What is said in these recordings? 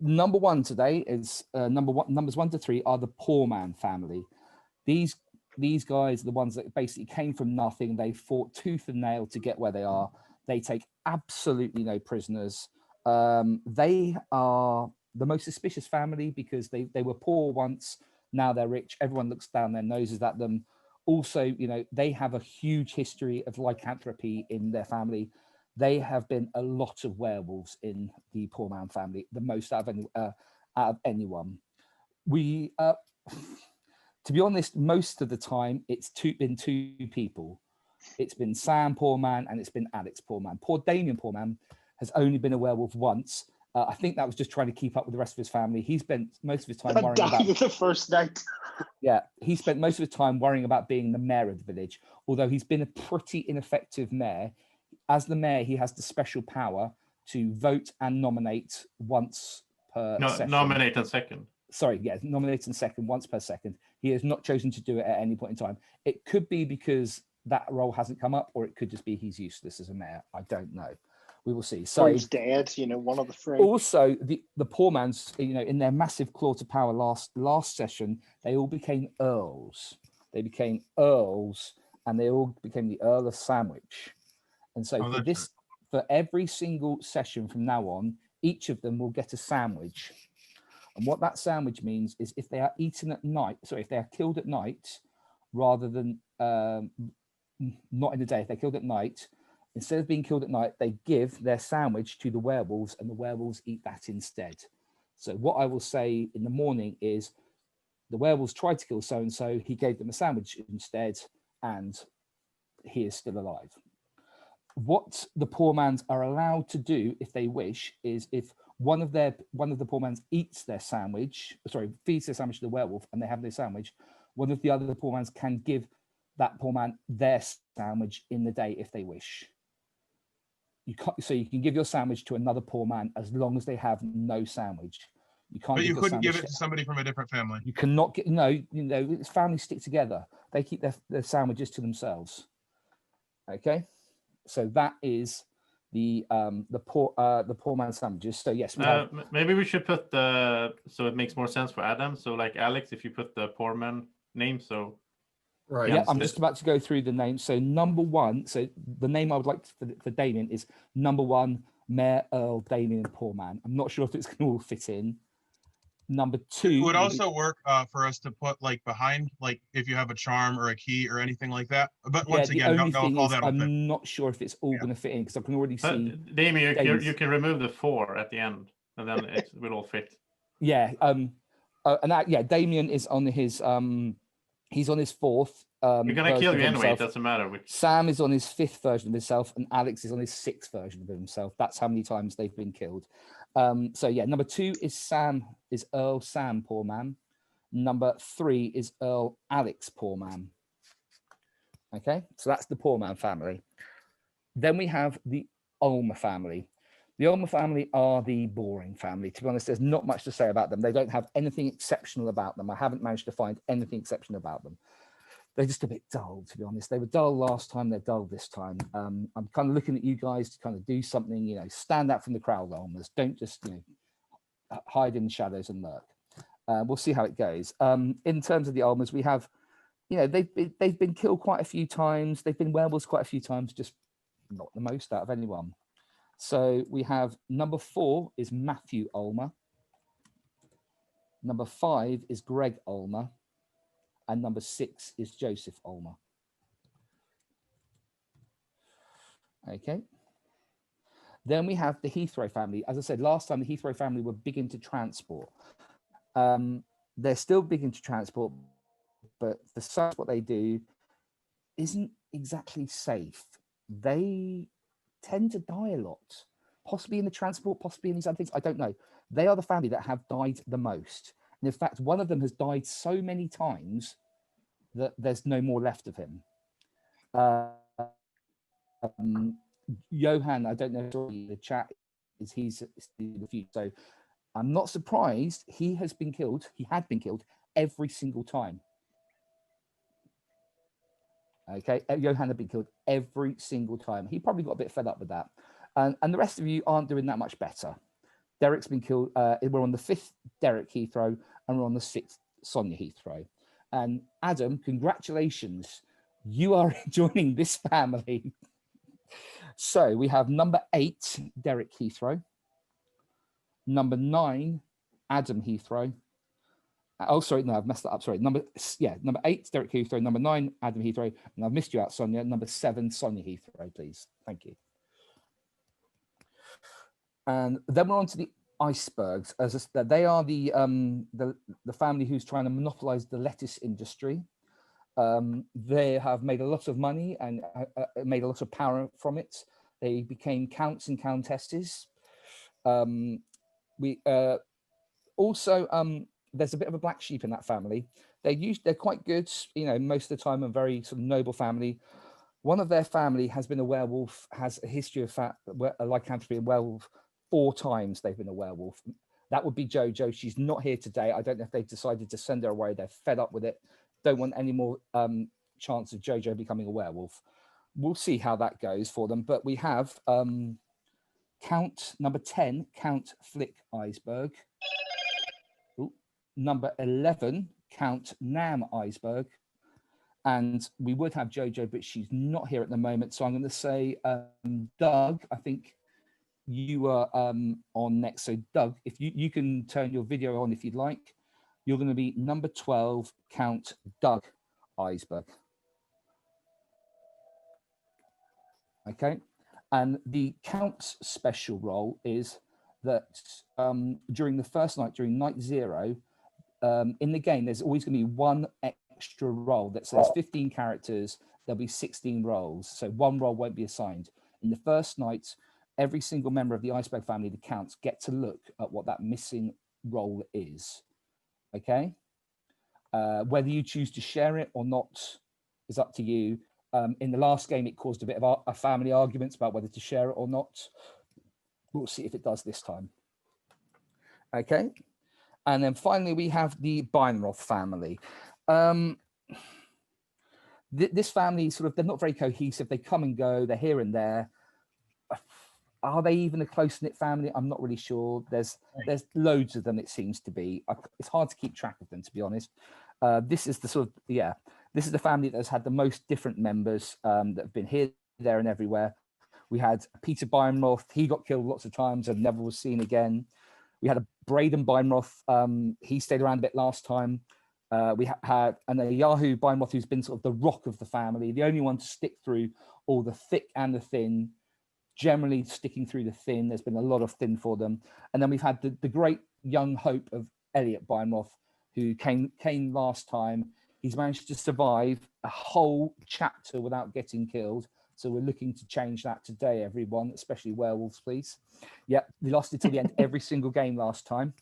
number one today is numbers 1 to 3 are the poor man family. These guys are the ones that basically came from nothing. They fought tooth and nail to get where they are. They take absolutely no prisoners. They are the most suspicious family because they were poor once, now they're rich. Everyone looks down their noses at them. Also, you know, they have a huge history of lycanthropy in their family. They have been a lot of werewolves in the poor man family, the most out of anyone. We, to be honest, most of the time it's been two people. It's been Sam Poor Man and it's been Alex Poor Man. Poor Damien Poor Man has only been a werewolf once. I think that was just trying to keep up with the rest of his family. He spent most of his time worrying about the first night. Yeah, he spent most of his time worrying about being the mayor of the village. Although he's been a pretty ineffective mayor, as the mayor, he has the special power to vote and nominate once per session. Nominate and second. Sorry, yeah, nominate and second once per second. He has not chosen to do it at any point in time. It could be because that role hasn't come up, or it could just be he's useless as a mayor. I don't know. We will see. So he's dead, you know, one of the three. Also, the poor man's, you know, in their massive claw to power last session, they all became earls. They became earls, and they all became the Earl of Sandwich. And so for every single session from now on, each of them will get a sandwich. And what that sandwich means is if they are eaten at night, if they are killed at night, rather than not in the day, if they're killed at night, instead of being killed at night, they give their sandwich to the werewolves and the werewolves eat that instead. So what I will say in the morning is the werewolves tried to kill so-and-so, he gave them a sandwich instead, and he is still alive. What the poor mans are allowed to do if they wish is if one of the poor mans eats their sandwich, feeds their sandwich to the werewolf and they have their sandwich, one of the other poor mans can give that poor man their sandwich in the day if they wish. You can give your sandwich to another poor man as long as they have no sandwich. You can't. But you couldn't give it to somebody from a different family. You cannot get families stick together. They keep their sandwiches to themselves. Okay, so that is the poor man sandwiches. So yes, maybe we should put so it makes more sense for Adam. So like Alex, if you put the poor man name, so. Right. Yeah, I'm just about to go through the names. So number one, so the name I would like for Damien is number 1, Mayor Earl Damien Poor Man. I'm not sure if it's going to all fit in. Number 2. It would also work for us to put like behind, like if you have a charm or a key or anything like that. But once again, don't call that. I'm not sure if it's all going to fit in because I can already see. Damien, you can remove the 4 at the end, and then it will all fit. Yeah. Damien is on his He's on his 4th. You're gonna kill you anyway. It doesn't matter which. Sam is on his 5th version of himself, and Alex is on his 6th version of himself. That's how many times they've been killed. So yeah, number 2 is Earl Sam Poor Man. Number 3 is Earl Alex Poor Man. Okay, so that's the Poor Man family. Then we have the Ulmer family. The Ulmer family are the boring family. To be honest, there's not much to say about them. They don't have anything exceptional about them. I haven't managed to find anything exceptional about them. They're just a bit dull, to be honest. They were dull last time, they're dull this time. I'm kind of looking at you guys to kind of do something, you know, stand out from the crowd, Ulmers. Don't just, you know, hide in the shadows and lurk. We'll see how it goes. In terms of the Ulmers, we have, you know, they've been killed quite a few times. They've been werewolves quite a few times, just not the most out of anyone. So we have number 4 is Matthew Ulmer. Number 5 is Greg Ulmer. And number 6 is Joseph Ulmer. Okay. Then we have the Heathrow family. As I said, last time the Heathrow family were big into transport. They're still big into transport, but the stuff what they do isn't exactly safe. They tend to die a lot, possibly in the transport, possibly in these other things. I don't know. They are the family that have died the most. And in fact, one of them has died so many times that there's no more left of him. Johan, I don't know if the chat is he's the future. So I'm not surprised he has been killed. He had been killed every single time. Okay, Johan had been killed every single time. He probably got a bit fed up with that. And the rest of you aren't doing that much better. Derek's been killed. We're on the 5th Derek Heathrow, and we're on the 6th Sonia Heathrow. And Adam, congratulations. You are joining this family. So we have number 8, Derek Heathrow. Number 9, Adam Heathrow. Oh, sorry, no, I've messed that up. Sorry, number 8, Derek Heathrow. Number 9, Adam Heathrow. And I've missed you out, Sonia. Number 7, Sonia Heathrow, please. Thank you. And then we're on to the icebergs. They are the family who's trying to monopolize the lettuce industry. They have made a lot of money and made a lot of power from it. They became counts and countesses. Also, there's a bit of a black sheep in that family. They're quite good, you know, most of the time, a very sort of noble family. One of their family has been a werewolf, has a history of lycanthropy and werewolf. 4 times they've been a werewolf. That would be Jojo. She's not here today. I don't know if they've decided to send her away. They're fed up with it. Don't want any more chance of Jojo becoming a werewolf. We'll see how that goes for them. But we have Count number 10, Count Flick Iceberg. Ooh. Number 11, Count Nam Iceberg. And we would have Jojo, but she's not here at the moment. So I'm going to say, Doug, I think you are on next. So Doug, if you can turn your video on if you'd like. You're going to be number 12, Count Doug Iceberg. Okay. And the Count's special role is that during the first night, during night 0, in the game, there's always going to be one extra role that says 15 characters, there'll be 16 roles. So one role won't be assigned. In the first night, every single member of the Iceberg family, the Counts, get to look at what that missing role is. Okay? Whether you choose to share it or not is up to you. In the last game, it caused a bit of a family arguments about whether to share it or not. We'll see if it does this time. Okay. And then finally, we have the Beinroth family. This family, sort of, they're not very cohesive. They come and go. They're here and there. Are they even a close-knit family? I'm not really sure. There's loads of them, it seems to be. It's hard to keep track of them, to be honest. This is the sort of, this is the family that has had the most different members that have been here, there, and everywhere. We had Peter Beinroth. He got killed lots of times and never was seen again. We had a Braden Beinroth. He stayed around a bit last time. We had a Yahoo Beinroth, who's been sort of the rock of the family, the only one to stick through all the thick and the thin, generally sticking through the thin. There's been a lot of thin for them. And then we've had the great young hope of Elliot Beinroth, who came last time. He's managed to survive a whole chapter without getting killed. So we're looking to change that today, everyone, especially werewolves, please. Yeah, we lost it till the end every single game last time.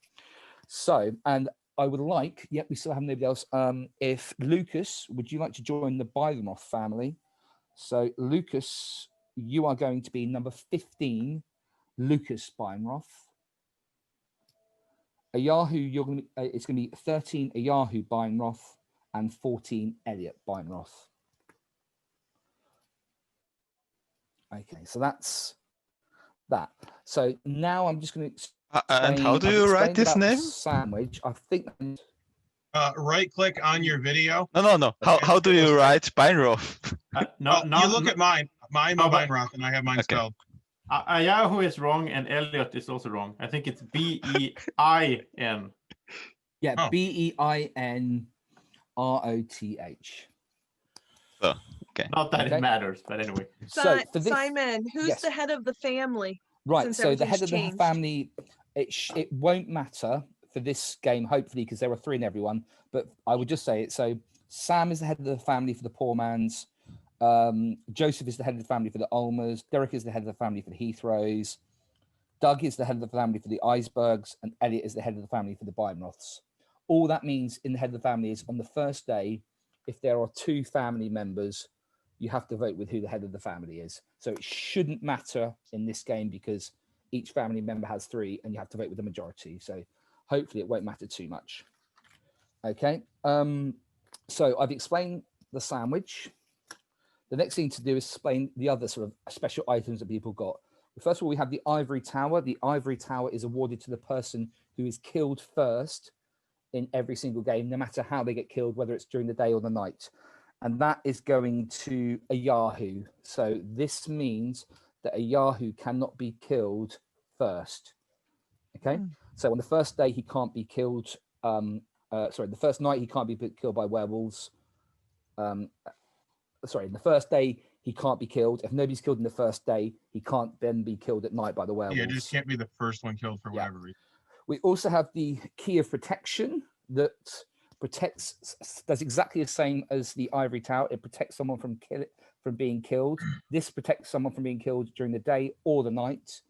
So, and I would like, we still have nobody else. If Lucas, would you like to join the Beinroth family? So Lucas, you are going to be number 15, Lucas Beinroth. Ayahu, it's going to be 13, Ayahu Beinroth, and 14, Elliot Beinroth. Okay, so that's that. So now I'm just going to and how do you write this name? Sandwich. I think. Right click on your video. No. How do you write Beinroth? You look at mine. Mine Beinroth, and I have mine spelled. Ayahu is wrong, and Elliot is also wrong. I think it's B-E-I-N. Yeah, oh. B-E-I-N-R-O-T-H. Oh, okay. Not that it matters, but anyway. So for this, Simon, who's the head of the family? Right, so the head of the family, it won't matter for this game, hopefully, because there are 3 in everyone, but I would just say it. So Sam is the head of the family for the Poor Man's. Joseph is the head of the family for the Ulmers. Derek is the head of the family for the Heathrows. Doug is the head of the family for the Icebergs, and Elliot is the head of the family for the Beinroths. All that means in the head of the family is on the first day, if there are 2 family members, you have to vote with who the head of the family is. So it shouldn't matter in this game because each family member has 3 and you have to vote with the majority. So hopefully it won't matter too much. Okay. So I've explained the sandwich. The next thing to do is explain the other sort of special items that people got. first of all, we have the ivory tower. The ivory tower is awarded to the person who is killed first in every single game, no matter how they get killed, whether it's during the day or the night. And that is going to a Yahoo. So this means that a Yahoo cannot be killed first. Okay. So on the first day, he can't be killed. The first night, he can't be killed by werewolves. In the first day, he can't be killed. If nobody's killed in the first day, he can't then be killed at night by the werewolves. Yeah, it just can't be the first one killed for whatever reason. We also have the key of protection that does exactly the same as the ivory tower. It protects someone from being killed. This protects someone from being killed during the day or the night.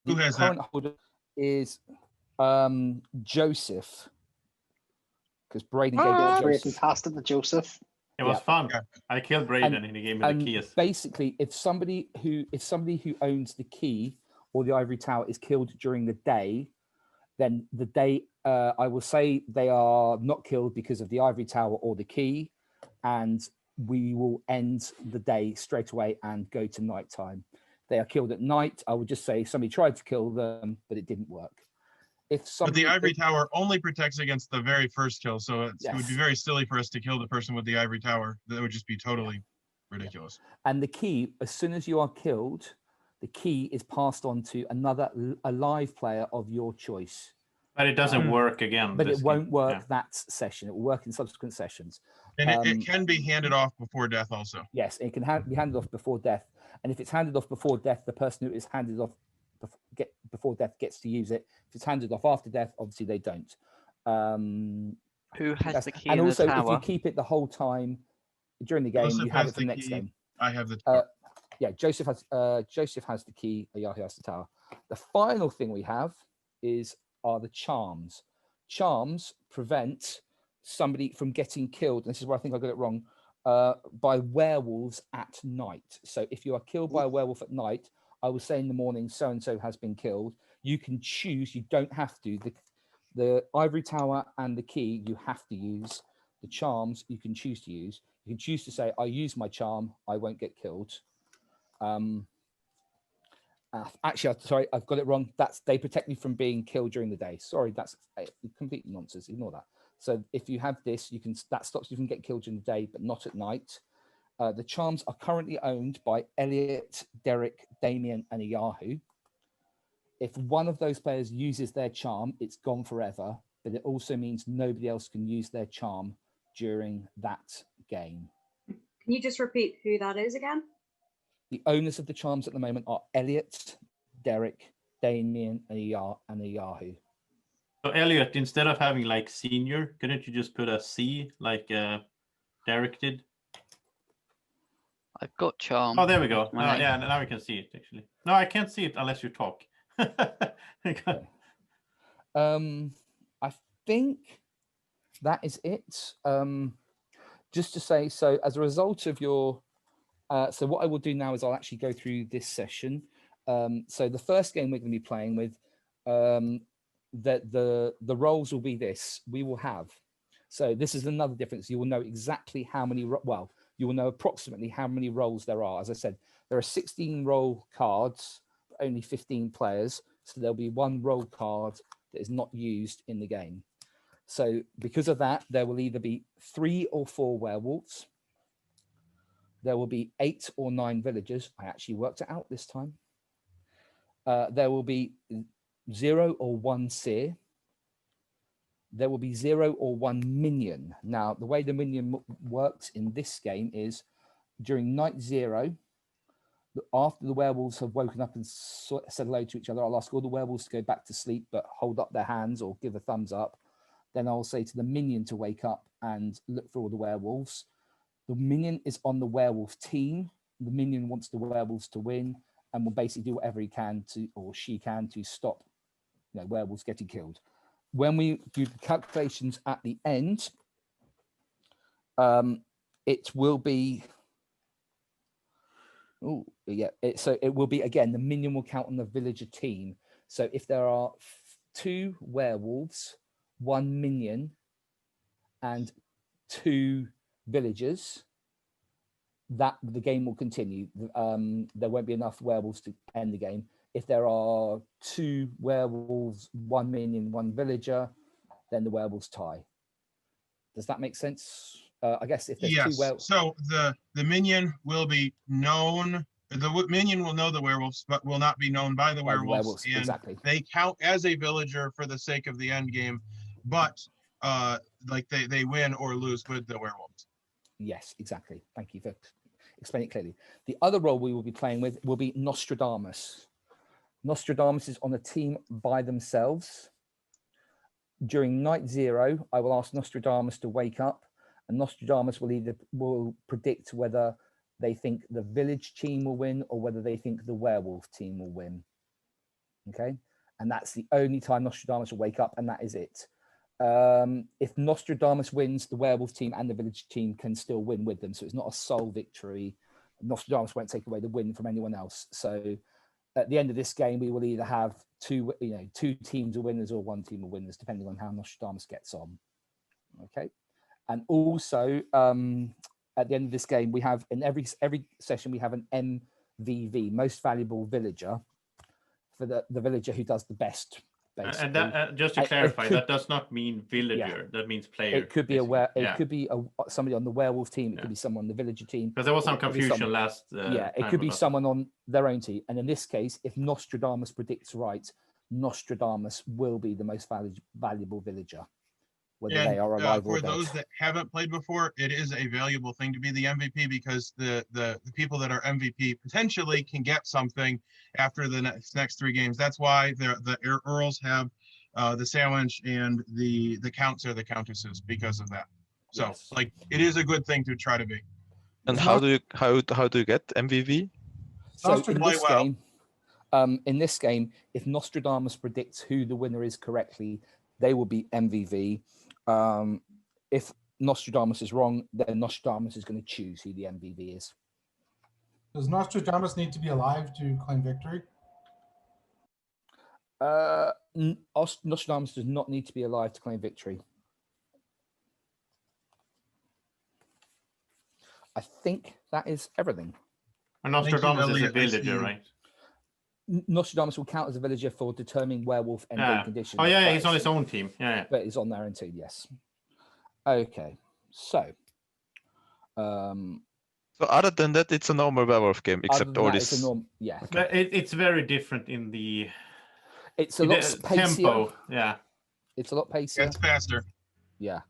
Who has that? Current holder is Joseph, because Braden gave it to Brayden Joseph. passed it to Joseph. It was fun. Yeah. I killed Braden and he gave me the keys. Basically, if somebody who owns the key or the ivory tower is killed during the day, then the day I will say they are not killed because of the ivory tower or the key, and we will end the day straight away and go to nighttime. They are killed at night. I would just say somebody tried to kill them, but it didn't work. But the ivory tower only protects against the very first kill, so it would be very silly for us to kill the person with the ivory tower. That would just be totally ridiculous. And the key, as soon as you are killed, the key is passed on to a live player of your choice. But it doesn't work again. But it won't work that session. It will work in subsequent sessions. And it can be handed off before death also. Yes, it can be handed off before death. And if it's handed off before death, the person who is handed off before death gets to use it. If it's handed off after death, obviously they don't. Who has the key and in also, the tower? if you keep it the whole time during the game, Joseph you have has it for the the next key. game. I have the tower. Joseph has the key. Yahoo has the tower. The final thing we have are the charms. Charms prevent somebody from getting killed. And this is where I think I got it wrong. By werewolves at night. So if you are killed by a werewolf at night, I will say in the morning, so and so has been killed. You can choose. You don't have to. The ivory tower and the key you have to use. The charms you can choose to use. You can choose to say, I use my charm, I won't get killed. Actually, sorry, I've got it wrong. They protect you from being killed during the day. Sorry, that's completely nonsense. Ignore that. So if you have this, that stops you from getting killed during the day, but not at night. The charms are currently owned by Elliot, Derek, Damien, and Yahoo. If one of those players uses their charm, it's gone forever, but it also means nobody else can use their charm during that game. Can you just repeat who that is again? The owners of the charms at the moment are Elliot, Derek, Damien, and Yahoo. So Elliot, instead of having like senior, couldn't you just put a C like Derek did? I've got charm. Oh, there we go. My name. Yeah, now we can see it actually. No, I can't see it unless you talk. I think that is it. Just to say, so as a result of your, so what I will do now is I'll actually go through this session. So the first game we're going to be playing with, the roles will be this. We will have, so this is another difference. You will know exactly how many, you will know approximately how many roles there are. As I said, there are 16 role cards, but only 15 players. So there'll be one role card that is not used in the game. So because of that, there will either be 3 or 4 werewolves. There will be 8 or 9 villagers. I actually worked it out this time. There will be 0 or 1 seer. There will be 0 or 1 minion. Now, the way the minion works in this game is during night 0, after the werewolves have woken up and said hello to each other, I'll ask all the werewolves to go back to sleep, but hold up their hands or give a thumbs up. Then I'll say to the minion to wake up and look for all the werewolves. The minion is on the werewolf team. The minion wants the werewolves to win and will basically do whatever he can to, or she can, to stop werewolves getting killed. When we do the calculations at the end, it will be, so it will be, again, the minion will count on the villager team. So if there are 2 werewolves, 1 minion, and 2 villagers, that the game will continue. There won't be enough werewolves to end the game. If there are 2 werewolves, 1 minion, 1 villager, then the werewolves tie. Does that make sense? I guess if there's 2 werewolves. So the minion will be known. The minion will know the werewolves, but will not be known by the werewolves. And exactly. they count as a villager for the sake of the end game, but like they win or lose with the werewolves. Yes, exactly. Thank you for explaining it clearly. The other role we will be playing with will be Nostradamus. Nostradamus is on a team by themselves. During night 0, I will ask Nostradamus to wake up, and Nostradamus will predict whether they think the village team will win or whether they think the werewolf team will win. Okay, and that's the only time Nostradamus will wake up, and that is it. If Nostradamus wins, the werewolf team and the village team can still win with them, so it's not a sole victory. Nostradamus won't take away the win from anyone else. So at the end of this game, we will either have 2 teams of winners or 1 team of winners, depending on how Nostradamus gets on. Okay, and also at the end of this game, we have in every session we have an MVV, most valuable villager, for the villager who does the best. Basically. And that, just to clarify, that does not mean villager. That means player. It could be it could be somebody on the werewolf team. It could be someone on the villager team. Because there was some confusion last. It could be someone on their own team. And in this case, if Nostradamus predicts right, Nostradamus will be the most valuable villager, whether they are alive or dead. For those that haven't played before, it is a valuable thing to be the MVP, because the people that are MVP potentially can get something after the next 3 games. That's why the Earls have the sandwich and the counts are the countesses because of that. So like it is a good thing to try to be. And how do you get MVV? So in this game, if Nostradamus predicts who the winner is correctly, they will be MVV. If Nostradamus is wrong, then Nostradamus is going to choose who the MVV is. Does Nostradamus need to be alive to claim victory? Nostradamus does not need to be alive to claim victory. I think that is everything. And Nostradamus is a villager, right? Nostradamus will count as a villager for determining werewolf endgame conditions. Oh yeah, he's on his own team. Yeah. But he's on their own team, yes. Okay, so. So other than that, it's a normal werewolf game, except all this. It's very different in the. It's a lot pacier. Tempo. Yeah. It's a lot pacier. It's faster. Yeah.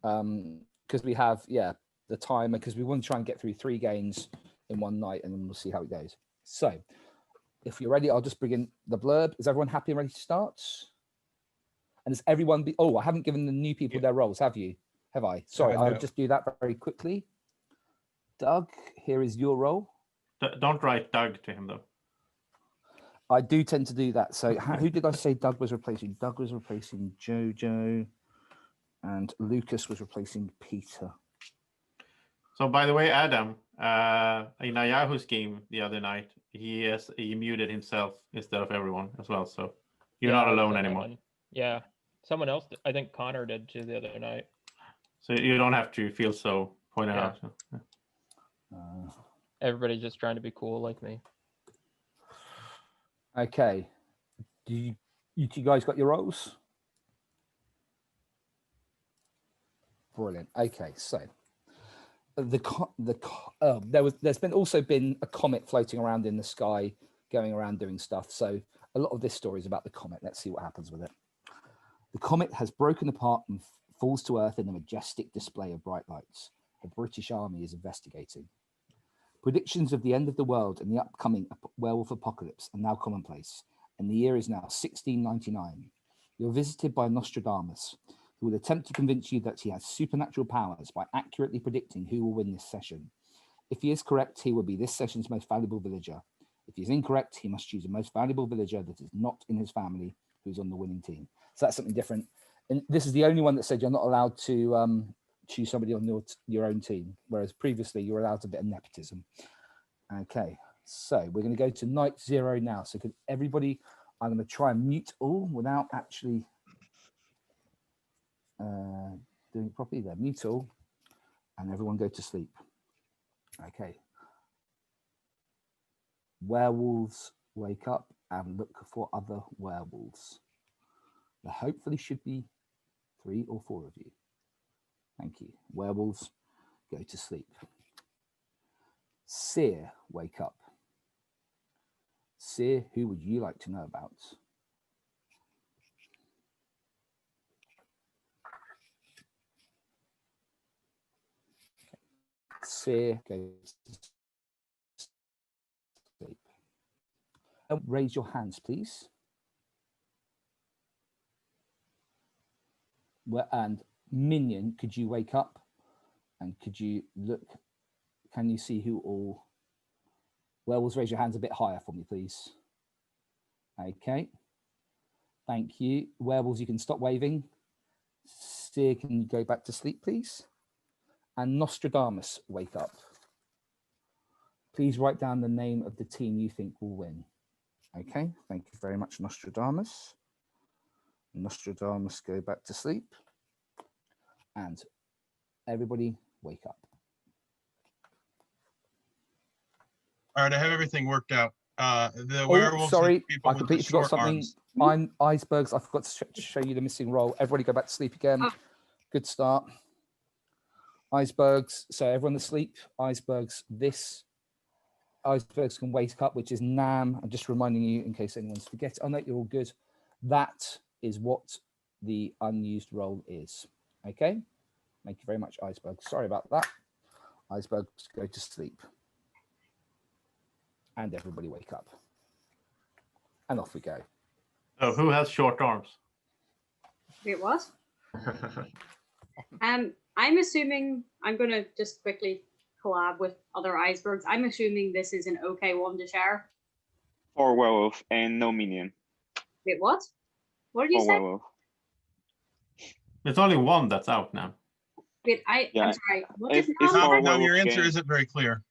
Because we have the timer, because we want to try and get through 3 games in one night, and then we'll see how it goes. So, if you're ready, I'll just bring in the blurb. Is everyone happy and ready to start? And does everyone be? Oh, I haven't given the new people their roles, have you? Have I? Sorry, I'll just do that very quickly. Doug, here is your role. Don't write Doug to him, though. I do tend to do that. So who did I say Doug was replacing? Doug was replacing Jojo, and Lucas was replacing Peter. So by the way, Adam, in Yahoo's game the other night, he muted himself instead of everyone as well. So you're not alone anymore. Yeah. Someone else, I think Connor did too the other night. So you don't have to feel so pointed out. So, everybody's just trying to be cool like me. Okay. You guys got your roles? Brilliant. Okay, so there's also been a comet floating around in the sky, going around doing stuff. So a lot of this story is about the comet. Let's see what happens with it. The comet has broken apart and falls to Earth in a majestic display of bright lights. The British Army is investigating. Predictions of the end of the world and the upcoming werewolf apocalypse are now commonplace, and the year is now 1699. You're visited by Nostradamus, who will attempt to convince you that he has supernatural powers by accurately predicting who will win this session. If he is correct, he will be this session's most valuable villager. If he is incorrect, he must choose a most valuable villager that is not in his family, who's on the winning team. So that's something different. And this is the only one that said you're not allowed to choose somebody on your own team, whereas previously you were allowed a bit of nepotism. Okay, so we're going to go to night 0 now. So could everybody, I'm going to try and mute all without actually doing it properly there. Mute all, and everyone go to sleep. Okay. Werewolves, wake up and look for other werewolves. There hopefully should be 3 or 4 of you. Thank you. Werewolves, go to sleep. Seer, wake up. Seer, who would you like to know about? Seer, go to sleep. Raise your hands, please. And Minion, could you wake up? And could you look? Can you see who all? Werewolves, raise your hands a bit higher for me, please. Okay. Thank you. Werewolves, you can stop waving. Seer, can you go back to sleep, please? And Nostradamus, wake up. Please write down the name of the team you think will win. Okay, thank you very much, Nostradamus. Nostradamus, go back to sleep. And everybody, wake up. All right, I have everything worked out. The werewolves. Sorry, people I with completely the forgot short something. arms. I'm icebergs. I forgot to show you the missing roll. Everybody go back to sleep again. Good start. Icebergs. So everyone asleep. Icebergs. This. Icebergs can wake up, which is Nam. I'm just reminding you in case anyone's forget. Oh no, you're all good. That is what the unused roll is. Okay. Thank you very much, Icebergs. Sorry about that. Icebergs, go to sleep. And everybody wake up. And off we go. So who has short arms? Wait, what? I'm assuming I'm gonna just quickly collab with other icebergs. I'm assuming this is an okay one to share. For werewolf and no minion. Wait, what? What did you For say? werewolf. There's only one that's out now. Wait, Yeah. I'm sorry. What If- is if Nam? our Now your werewolf answer game- isn't very clear.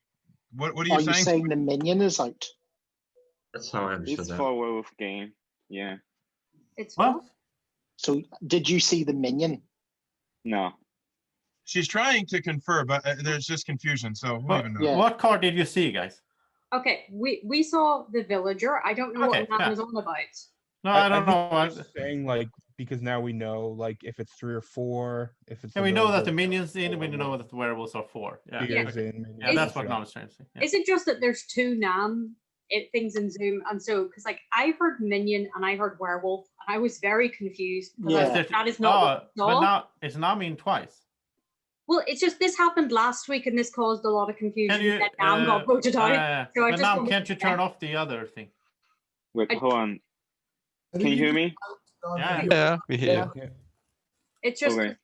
What are Are you you saying? saying the minion is out? That's how I understood It's that. for werewolf game. Yeah. It's What? So did you see the minion? No. She's trying to confer, but there's just confusion. So who What, even knows? Yeah. what card did you see, guys? Okay, we saw the villager. I don't know Okay, what Nam yeah. was on about. No, I don't think know. I'm just saying, like, because now we know, like, if it's 3 or 4, if it's. And a we know that the villager, minions in, and we 4, know that the werewolves are 4. Yeah, Spears okay. in, Yeah, that's what yeah. Nam is trying to say. Yeah. Is it just that there's 2 Nam things in Zoom? And so, because like I heard minion and I heard werewolf, and I was very confused. Because I was Yeah. like, that is not what we but saw. now it's Nam in twice. Well, it's just this happened last week and this caused a lot of confusion. Can you? And Nam got voted out. So I but just now, wanted can't to you turn check. off the other thing? Wait, hold on. I Can think you hear me? Yeah. Yeah, we hear you. Yeah. It's just Okay.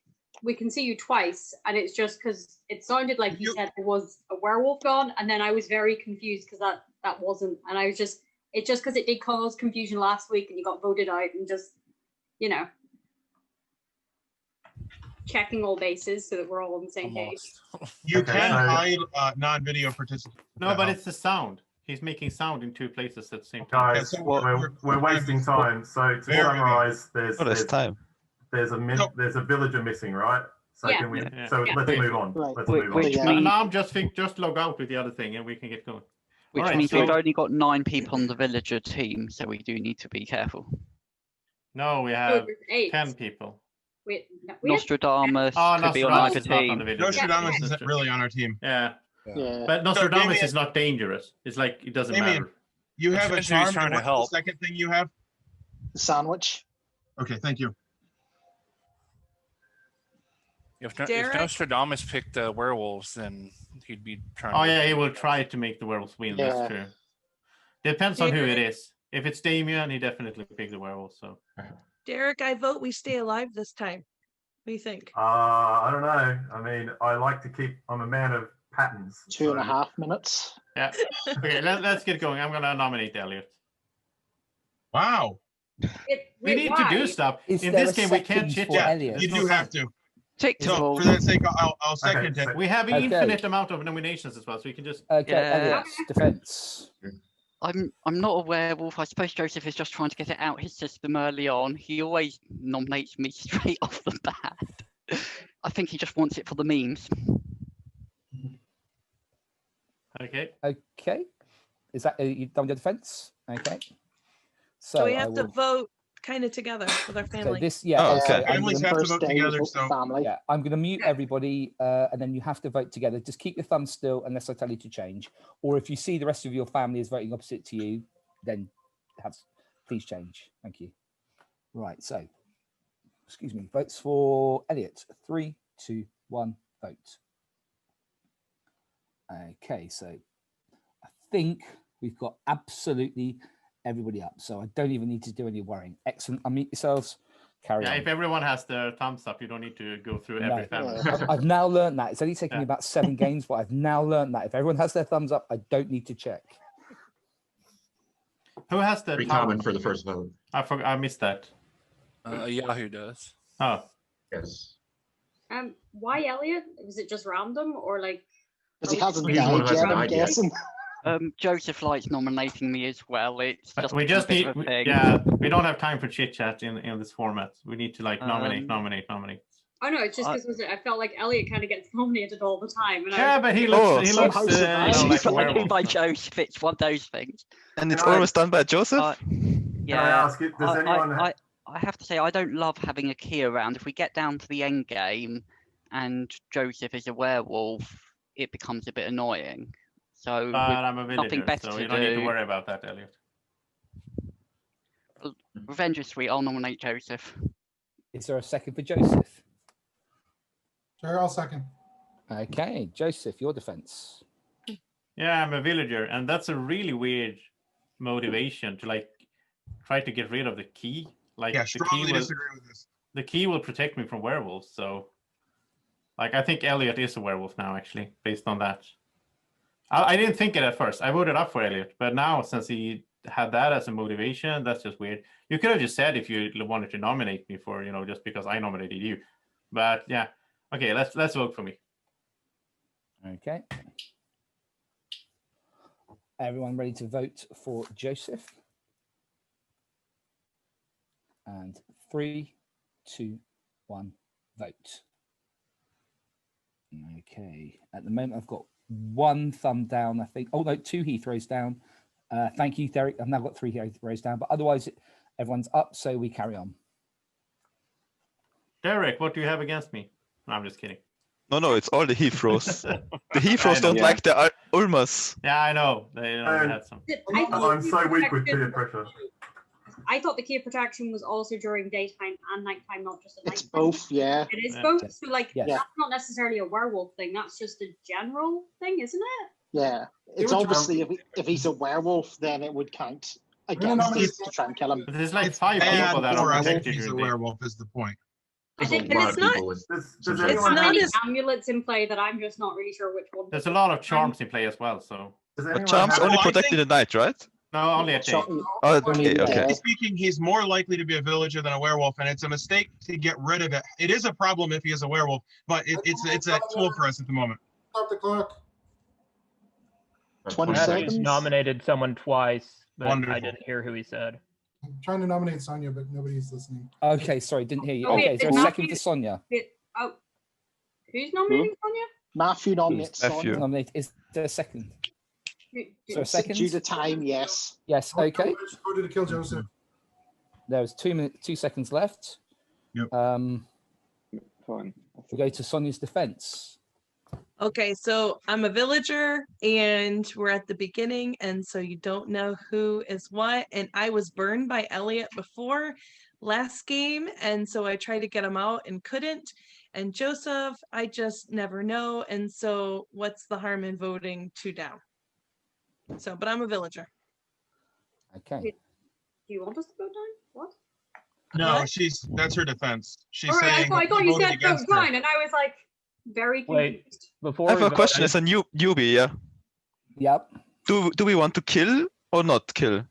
we can see you twice, and it's just because it sounded like you You- said there was a werewolf gone, and then I was very confused because that wasn't, and I was just it's just because it did cause confusion last week, and you got voted out, and just checking all bases so that we're all on the same page. You Okay, can so- hide non-video participants. No, but it's the sound. He's making sound in 2 places at the same time. Guys, Yeah, so we're wasting time. So to Very summarize, there's Oh, there's time. there's a villager missing, right? So Yeah. can we? Yeah. So Yeah. let's move on. Right. Let's Wait, move which on. Yeah. means, Now just log out with the other thing, and we can get going. which Alright, means so- we've only got 9 people on the villager team, so we do need to be careful. No, we So have there's 8. 10 people. Wait, no, we have Nostradamus Oh, could be on Nostradamus either is not on team. the video. Nostradamus That's isn't true. really on our team. Yeah, Yeah. but Nostradamus Damien- is not dangerous. It's like it doesn't Damien, matter. You have a Essentially, he's charm. trying And to what's help. the second thing you have? The sandwich. Okay, thank you. Derek? If Nostradamus picked werewolves, then he'd be trying. Oh yeah, he will try to make the werewolves win. Yeah. That's true. Depends on who it Derek? is. If it's Damien, he definitely picked the werewolf. So Derek, I vote we stay alive this time. What do you think? I don't know. I mean, I like to keep. I'm a man of patterns. 2.5 minutes. yeah. Okay, let's get going. I'm gonna nominate Elliot. Wow. We need to do stuff. Is In there this a game, we can't second chit for chat. Elliot? You do have to. Tick to So ball. for that sake, I'll second it. We have an Okay. infinite amount of nominations as well, so we can just. Okay, Yeah. Elliot's defense. I'm not a werewolf. I suppose Joseph is just trying to get it out his system early on. He always nominates me straight off the bat. I think he just wants it for the memes. Okay. Okay. Is that you done your defense? Okay. So we I have to will- vote kind of together with our So family. this, yeah. Oh, so okay. I'm Families gonna- have to First vote day together. vote So family. Yeah, I'm going to mute everybody, and then you have to vote together. Just keep your thumb still unless I tell you to change. Or if you see the rest of your family is voting opposite to you, then please change. Thank you. Right, so, excuse me, votes for Elliot. 3, 2, 1, vote. Okay, so I think we've got absolutely everybody up. So I don't even need to do any worrying. Excellent. Unmute yourselves. Carry on. If everyone has their thumbs up, you don't need to go through every family. I've now learned that. It's only taken me about 7 games, but I've now learned that if everyone has their thumbs up, I don't need to check. Who has the Pretty thumbs? common for the first vote. I missed that. Yahoo does. Oh. Yes. Why Elliot? Was it just random or like? Because he hasn't He's the one who died hasn't yet, I'm died yet. guessing. Joseph likes nominating me as well. It's But just we just a bit need, of a thing. we don't have time for chit chat in this format. We need to like nominate. Oh no, it's just because I felt like Elliot kind of gets nominated all the time. And Yeah, but he looks like a werewolf. by Joseph. It's one of those things. And it's always done by Joseph? Yeah. I ask you, does anyone I have to say, I don't love having a key around. If we get down to the end game and Joseph is a werewolf, it becomes a bit annoying. So But I'm a with nothing villager, better so to you don't need to do. worry about that, Elliot. Revenge is sweet. I'll nominate Joseph. Is there a second for Joseph? Sure, I'll second. Okay, Joseph, your defense. Yeah, I'm a villager, and that's a really weird motivation to like try to get rid of the key. Like yeah, the strongly key will, disagree with this. the key will protect me from werewolves. So, like, I think Elliot is a werewolf now, actually, based on that. I didn't think it at first. I voted up for Elliot, but now since he had that as a motivation, that's just weird. You could have just said if you wanted to nominate me for, just because I nominated you. But yeah, okay, let's vote for me. Okay. Everyone ready to vote for Joseph? And 3, 2, 1, vote. Okay. At the moment, I've got 1 thumb down, I think. Oh, no, 2 he throws down. Thank you, Derek. I've now got 3 he throws down, but otherwise, everyone's up, so we carry on. Derek, what do you have against me? No, I'm just kidding. No, it's all the Heathrows. The Heathrows don't like the Ulmas. Yeah, I know. They had some. I'm so weak with peer pressure. I thought the key of protection was also during daytime and nighttime, not just at night. It's both, yeah. It is both. So like Yes. that's not necessarily a werewolf thing. That's just a general thing, isn't it? Yeah. It's obviously if he's a werewolf, then it would count against it to try and kill him. There's like It's 5 bad people that for are us if protected he's a during the day. werewolf is the point. I think a lot of people Does There's anyone so have, many amulets in play that I'm just not really sure which one. There's a lot of charms in play as well, so. does But anyone charms have, only I protect in the night, right? No, only at day. Oh, okay. Technically speaking, he's more likely to be a villager than a werewolf, and it's a mistake to get rid of it. It is a problem if he is a werewolf, but it's a tool for us at the moment. Stop the clock. 20 He's seconds. nominated someone twice, but I Wonderful. didn't hear who he said. I'm trying to nominate Sonia, but nobody's listening. Okay, sorry, didn't hear you. Okay, Okay, is there a did second Matthew- for Sonia? Oh, who's nominating Sonia? Matthew nominates Matthew. Sonia. Nominate. Is there a second? Is there a Due second? to time, yes. Yes, okay. I just voted to kill Joseph. There's 2 seconds left. Yep. Fine. We go to Sonia's defense. Okay, so I'm a villager and we're at the beginning, and so you don't know who is what. And I was burned by Elliot before last game, and so I tried to get him out and couldn't. And Joseph, I just never know. And so what's the harm in voting 2 down? So, but I'm a villager. Okay. Do you want us to go down? What? No, What? that's her defense. She's All right, saying I thought you voted said vote against her. down, and I was like very confused. Wait, before I have we a vote, question as a newbie, yeah. Yep. Do we want to kill or not kill?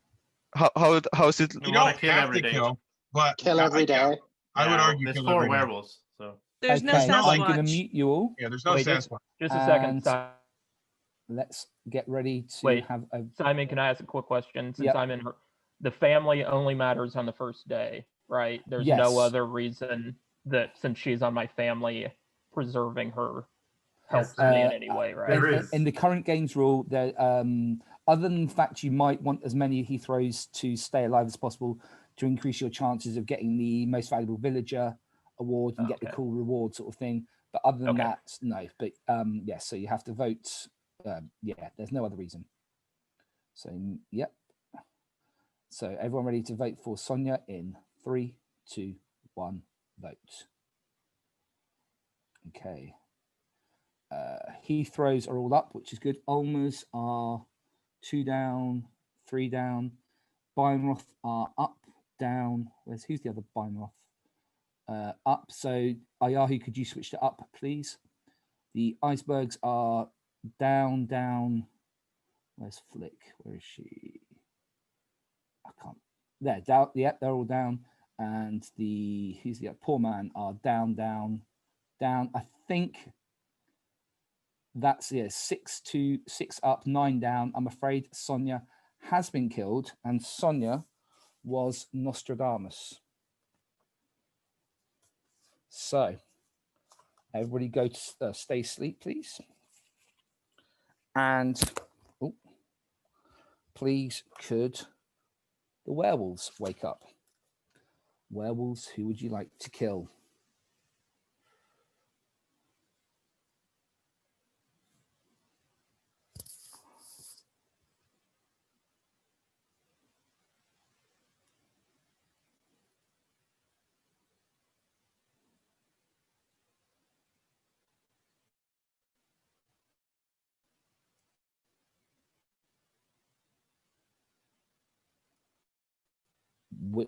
How is it? We You wanna don't kill have every to day. kill, but Kill every day. I would Yeah, argue there's kill 4 every day. werewolves, so. There's no Okay, I'm Sasquatch. going to mute you all. Yeah, there's no Wait, Sasquatch. just a second. And let's get ready to Wait. have a. Simon, can I ask a quick question? Since Yep. I'm in her, the family only matters on the first day, right? There's Yes. no other reason that since she's on my family, preserving her helps Yes, me in Uh, any way, right? there in, is. in the current games rule, there, other than the fact you might want as many he throws to stay alive as possible to increase your chances of getting the most valuable villager award and get the Okay. cool reward sort of thing. But other than Okay. that, no. But yeah, so you have to vote. Yeah, there's no other reason. So yep. So everyone ready to vote for Sonia in 3, 2, 1, vote. Okay. He throws are all up, which is good. Ulmers are 2 down, 3 down. Beinroth are up, down. Who's the other Beinroth? Up. So Ayahu, could you switch to up, please? The icebergs are down, down. Where's Flick? Where is she? I can't. There, down. Yeah, they're all down. And the poor man are down, down, down. I think that's 6 up, 9 down. I'm afraid Sonia has been killed, and Sonia was Nostradamus. So everybody go to stay asleep, please. And please could the werewolves wake up? Werewolves, who would you like to kill?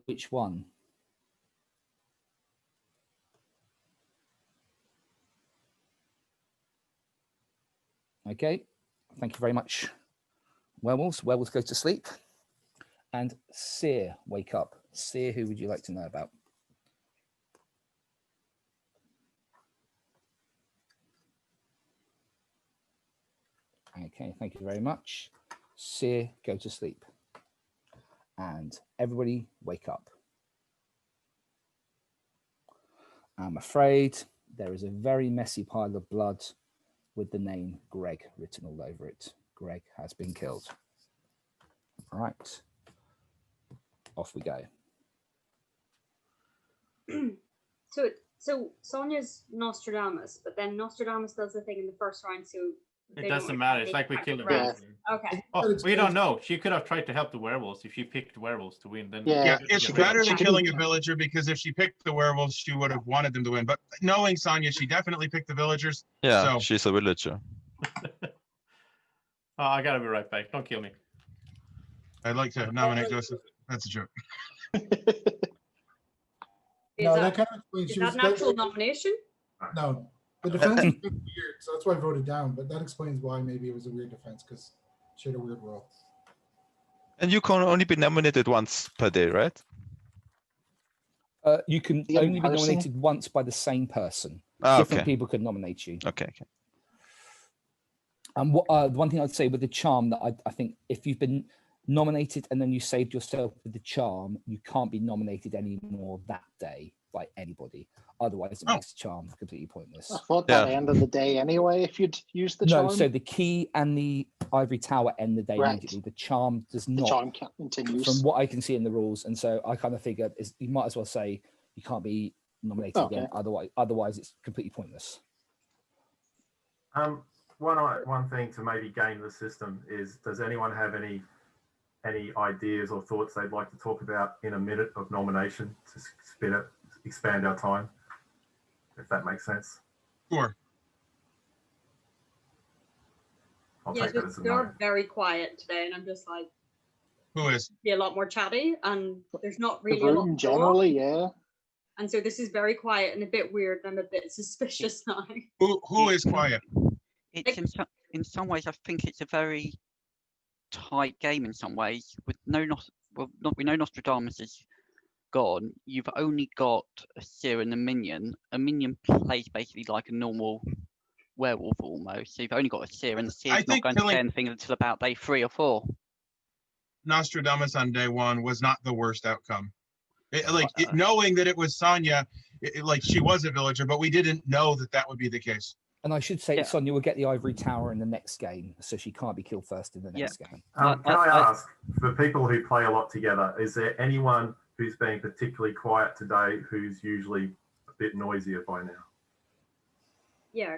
Which one? Okay, thank you very much. Werewolves go to sleep. And Seer, wake up. Seer, who would you like to know about? Okay, thank you very much. Seer, go to sleep. And everybody wake up. I'm afraid there is a very messy pile of blood with the name Greg written all over it. Greg has been killed. All right. Off we go. So Sonia's Nostradamus, but then Nostradamus does the thing in the first round, so It doesn't matter. It's like we killed a werewolf. Okay. Oh, we don't know. She could have tried to help the werewolves if she picked werewolves to win. Then Yeah, it's better than killing a villager, because if she picked the werewolves, she would have wanted them to win. But knowing Sonia, she definitely picked the villagers. Yeah, so. she's a villager. Oh, I gotta be right back. Don't kill me. I'd like to nominate Joseph. That's a joke. No, that kind of explains. Is that an actual nomination? No, the defense was weird, so that's why I voted down. But that explains why maybe it was a weird defense, because she had a weird role. And you can only be nominated once per day, right? You can only be nominated once by the same person. Different people could nominate you. Okay. And what the one thing I'd say with the charm that I think if you've been nominated and then you saved yourself with the charm, you can't be nominated anymore that day by anybody. Otherwise, it makes the charm completely pointless. I thought that ended the day anyway if you'd used the charm. No, so the key and the ivory tower end the day immediately. The charm does not. The charm continues. From what I can see in the rules, and so I kind of figure you might as well say you can't be nominated again. Otherwise, it's completely pointless. One thing to maybe game the system is: does anyone have any ideas or thoughts they'd like to talk about in a minute of nomination to expand our time, if that makes sense? Sure. Yeah, they're very quiet today, and I'm just like, who is? Be a lot more chatty, and there's not really the a room lot. Generally, yeah. And so this is very quiet and a bit weird, and I'm a bit suspicious now. Who is quiet? It's in some ways, I think it's a very tight game in some ways. With we know Nostradamus is gone. You've only got a seer and a minion. A minion plays basically like a normal werewolf almost. So you've only got a seer, and the seer's not going to say anything until about day 3 or 4. Nostradamus on day 1 was not the worst outcome. Knowing that it was Sonia, like she was a villager, but we didn't know that would be the case. And I should say, Yeah. Sonia will get the ivory tower in the next game, so she can't be killed first in the Yeah. next game. Can I ask, for people who play a lot together, is there anyone who's been particularly quiet today who's usually a bit noisier by now? Yeah.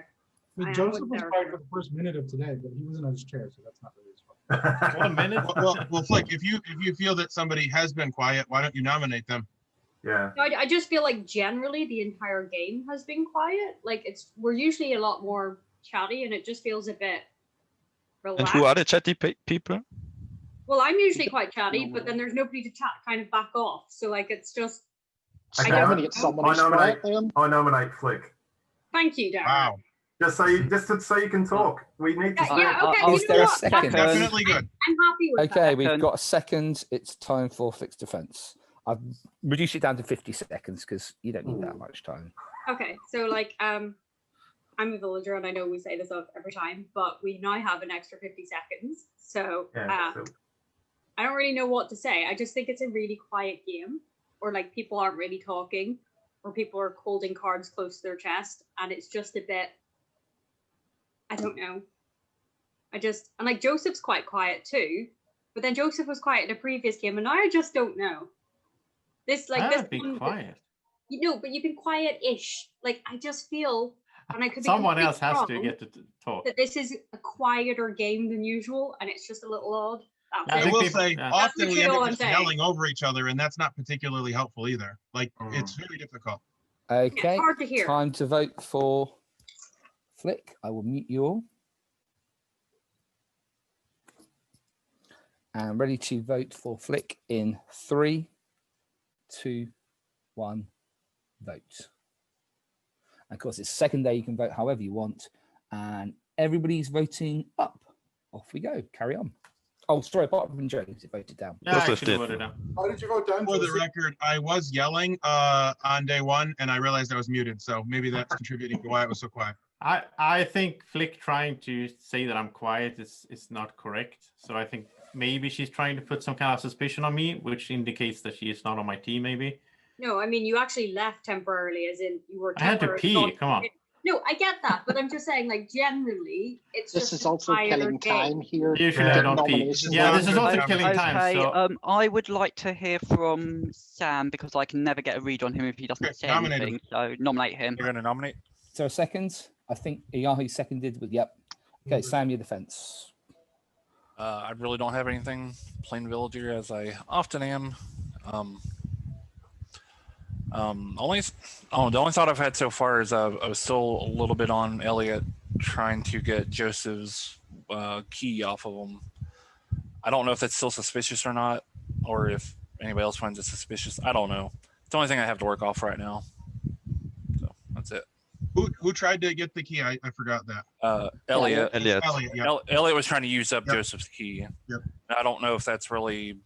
I mean, Joseph was quiet for the first minute of today, but he wasn't on his chair, so that's not really his fault. 1 minute. Well, Flick, if you feel that somebody has been quiet, why don't you nominate them? Yeah. No, I just feel like generally the entire game has been quiet. Like we're usually a lot more chatty, and it just feels a bit relaxed. And who are the chatty people? Well, I'm usually quite chatty, but then there's nobody to chat, kind of back off. So like it's just. Okay, I nominate someone who's quiet then. I nominate Flick. Thank you, Darren. Wow. Just so you can talk. We need to. Yeah, okay. Is there a second? Definitely good. I'm happy with that. Okay, we've got a second. It's time for fixed defense. I've reduced it down to 50 seconds because you don't need that much time. Okay, so like I'm a villager, and I know we say this every time, but we now have an extra 50 seconds. So I don't really know what to say. I just think it's a really quiet game, or like people aren't really talking, or people are holding cards close to their chest, and it's just a bit. I don't know. And like Joseph's quite quiet too, but then Joseph was quiet in a previous game, and now I just don't know. This Be quiet. You know, but you've been quiet-ish. Like I just feel, and I could be Someone completely else has to wrong, get to talk. that this is a quieter game than usual, and it's just a little odd. I will say, often we end all up I'm just saying. yelling over each other, and that's not particularly helpful either. Like, it's very difficult. Okay, hard to hear. time to vote for Flick. I will mute you all. And ready to vote for Flick in 3, 2, 1, vote. And of course, it's second day. You can vote however you want. And everybody's voting up. Off we go. Carry on. Oh, sorry, apart from James, it voted down. Yeah, I actually voted down. Why did you vote down? For the Joseph? record, I was yelling on day one, and I realized I was muted. So maybe that's contributing to why it was so quiet. I think Flick trying to say that I'm quiet is not correct. So I think maybe she's trying to put some kind of suspicion on me, which indicates that she is not on my team, maybe. No, I mean you actually left temporarily, as in you were. I had to pee. Come on. No, I get that, but I'm just saying, like generally, it's This just is also killing time here. Usually I don't pee. Yeah, this is also killing time. Okay, So I would like to hear from Sam because I can never get a read on him if he doesn't say nominate anything. So nominate him. You're going to nominate? So a second. I think Yahoo seconded with yep. Okay, Sam, your defense. I really don't have anything. Plain villager, as I often am. The only thought I've had so far is I was still a little bit on Elliot, trying to get Joseph's key off of him. I don't know if that's still suspicious or not, or if anybody else finds it suspicious. I don't know. It's the only thing I have to work off right now. So that's it. Who tried to get the key? I forgot that. Elliot. Yeah. Elliot was trying to use up Joseph's key. Yep. I don't know if that's really.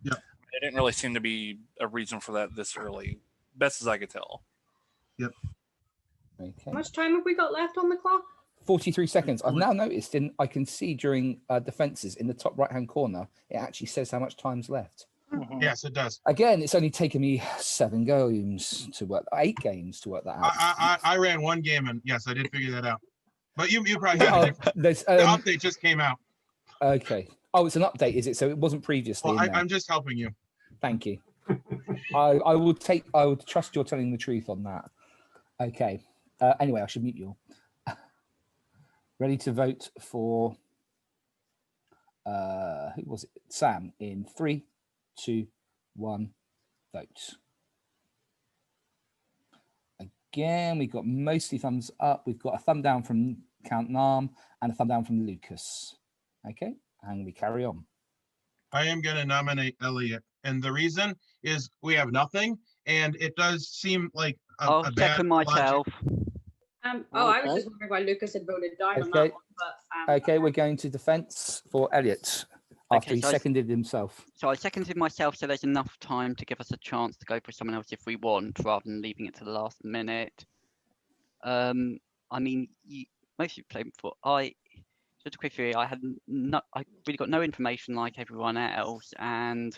Yep. It didn't really seem to be a reason for that this early, best as I could tell. Yep. Okay. How much time have we got left on the clock? 43 seconds. I've now noticed I can see during defenses in the top right-hand corner, it actually says how much time's left. Yes, it does. Again, it's only taken me 8 games to work that out. I ran one game, and yes, I did figure that out. But you probably had the update just came out. Okay. Oh, it's an update, is it? So it wasn't previously. Well, in there. I'm just helping you. Thank you. I would trust you're telling the truth on that. Okay. Anyway, I should mute you all. Ready to vote for who was it? Sam in 3, 2, 1, vote. Again, we've got mostly thumbs up. We've got a thumb down from Count Nam and a thumb down from Lucas. Okay, and we carry on. I am going to nominate Elliot, and the reason is we have nothing, and it does seem like I'll a bad second myself. I was just wondering why Lucas had voted down on that Okay. one, but Okay, we're going to defense for Elliot after he so seconded himself. So I seconded myself, so there's enough time to give us a chance to go for someone else if we want, rather than leaving it to the last minute. I mean, most of you played before. Just a quick theory. I really got no information like everyone else, and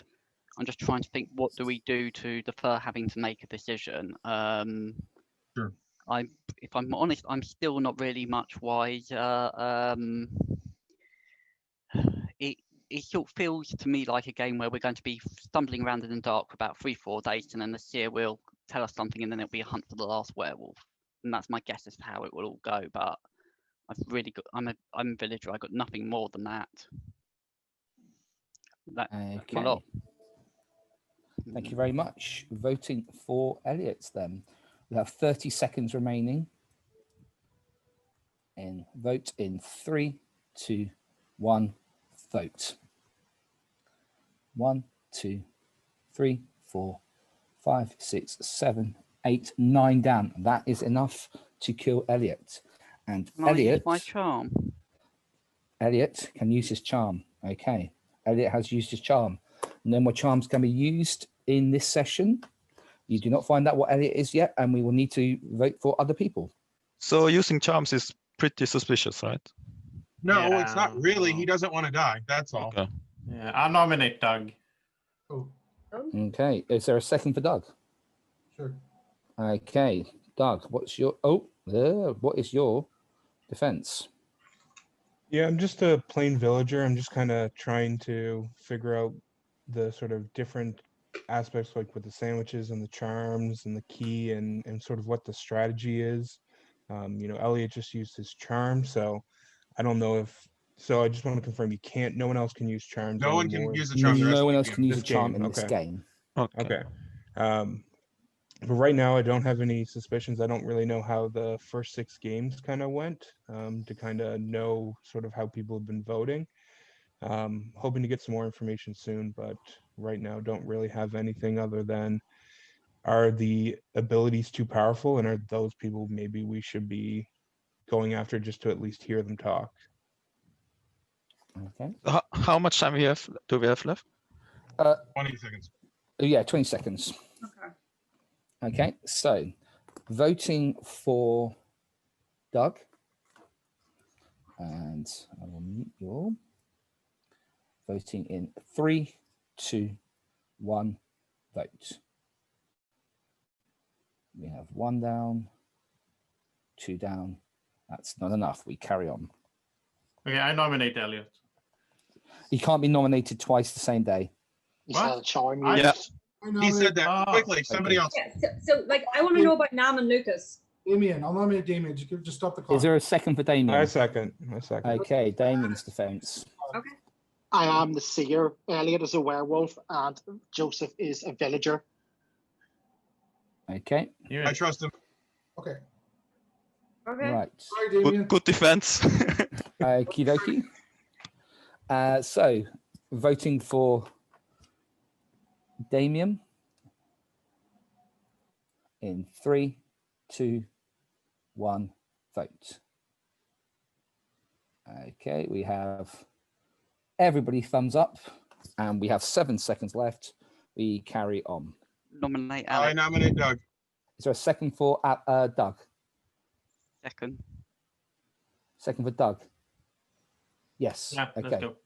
I'm just trying to think, what do we do to defer having to make a decision? Sure. if I'm honest, I'm still not really much wiser. It sort of feels to me like a game where we're going to be stumbling around in the dark for about 3-4 days, and then the seer will tell us something, and then it'll be a hunt for the last werewolf. And that's my guess as to how it will all go. But I'm a villager. I got nothing more than that. That's my lot. Thank you very much. Voting for Elliot then. We have 30 seconds remaining. And vote in 3, 2, 1, vote. 1, 2, 3, 4, 5, 6, 7, 8, 9 down. That is enough to kill Elliot. And Can I use Elliot, my charm? Elliot can use his charm. Okay. Elliot has used his charm. No more charms can be used in this session. You do not find out what Elliot is yet, and we will need to vote for other people. So using charms is pretty suspicious, right? No, it's not really. He doesn't want to die. That's all. Okay. Yeah, I'll nominate Doug. Oh, Okay. Is there a second for Doug? sure. Okay. Doug, what is your defense? Yeah, I'm just a plain villager. I'm just kind of trying to figure out the sort of different aspects, like with the sandwiches and the charms and the key and sort of what the strategy is. Elliot just used his charm, so I don't know if. So I just want to confirm no one else can use charms. No one can anymore. use a charm. No one else can use a This charm game, in this game. Okay. But right now, I don't have any suspicions. I don't really know how the first 6 games kind of went, to kind of know sort of how people have been voting. Hoping to get some more information soon, but right now don't really have anything other than, are the abilities too powerful, and are those people maybe we should be going after just to at least hear them talk? Okay. How much time do we have left? 20 seconds. Yeah, 20 seconds. Okay, so voting for Doug, and I will mute you all. Voting in 3, 2, 1, vote. We have 1 down, 2 down. That's not enough. We carry on. Okay, I nominate Elliot. He can't be nominated twice the same day. He's had a charm I- used. He said that quickly. Somebody else. Yeah, so like I want to know about Nam and Lucas. Damien, I'll nominate Damien. You could just stop the clock. Is there a second for Damien? I second. Okay, Damien's defense. Okay. I am the seer. Elliot is a werewolf, and Joseph is a villager. Okay. I trust him. Okay. Okay. Right. Sorry, Damien. Good defense. Okie dokie. So, voting for Damien in 3, 2, 1, vote. Okay, we have everybody thumbs up, and we have 7 seconds left. We carry on. Nominate I Alex. nominate Doug. Is there a second for Doug? Second. Second for Doug? Yes. Yeah, let's okay. go.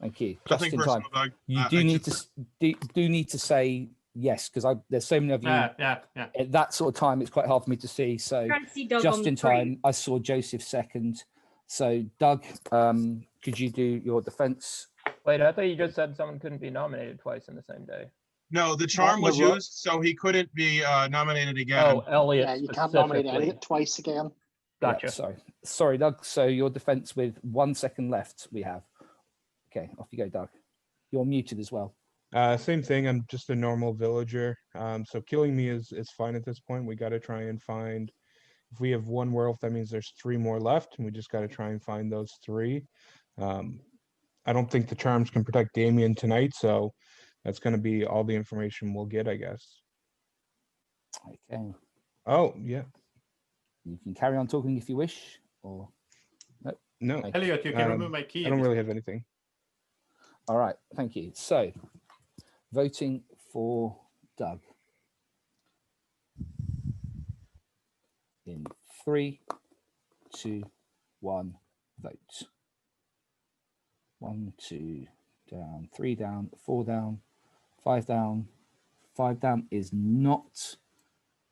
Thank you. Nothing Just in time. personal, Doug. You I do need just- to need to say yes, because there's so many of you Yeah. at that sort of time. It's quite hard for me to see. So Trying to see Doug just on the in screen. time, I saw Joseph second. So Doug, could you do your defense? Wait, I thought you just said someone couldn't be nominated twice in the same day. No, the charm was Well, used, so he couldn't be nominated again. Oh, Elliot. Yeah, you can't nominate specifically. Elliot twice again. Gotcha. Sorry, Doug. So your defense with 1 second left. We have. Okay, off you go, Doug. You're muted as well. Same thing. I'm just a normal villager. So killing me is fine at this point. We got to try and find. If we have 1 werewolf, that means there's 3 more left, and we just got to try and find those 3. I don't think the charms can protect Damien tonight, so that's going to be all the information we'll get, I guess. Okay. Oh, yeah. You can carry on talking if you wish, or No. Okay. Elliot, you can remove my key. I don't really have anything. All right, thank you. So, voting for Doug in 3, 2, 1, vote. 1, 2, down, 3 down, 4 down, 5 down. 5 down is not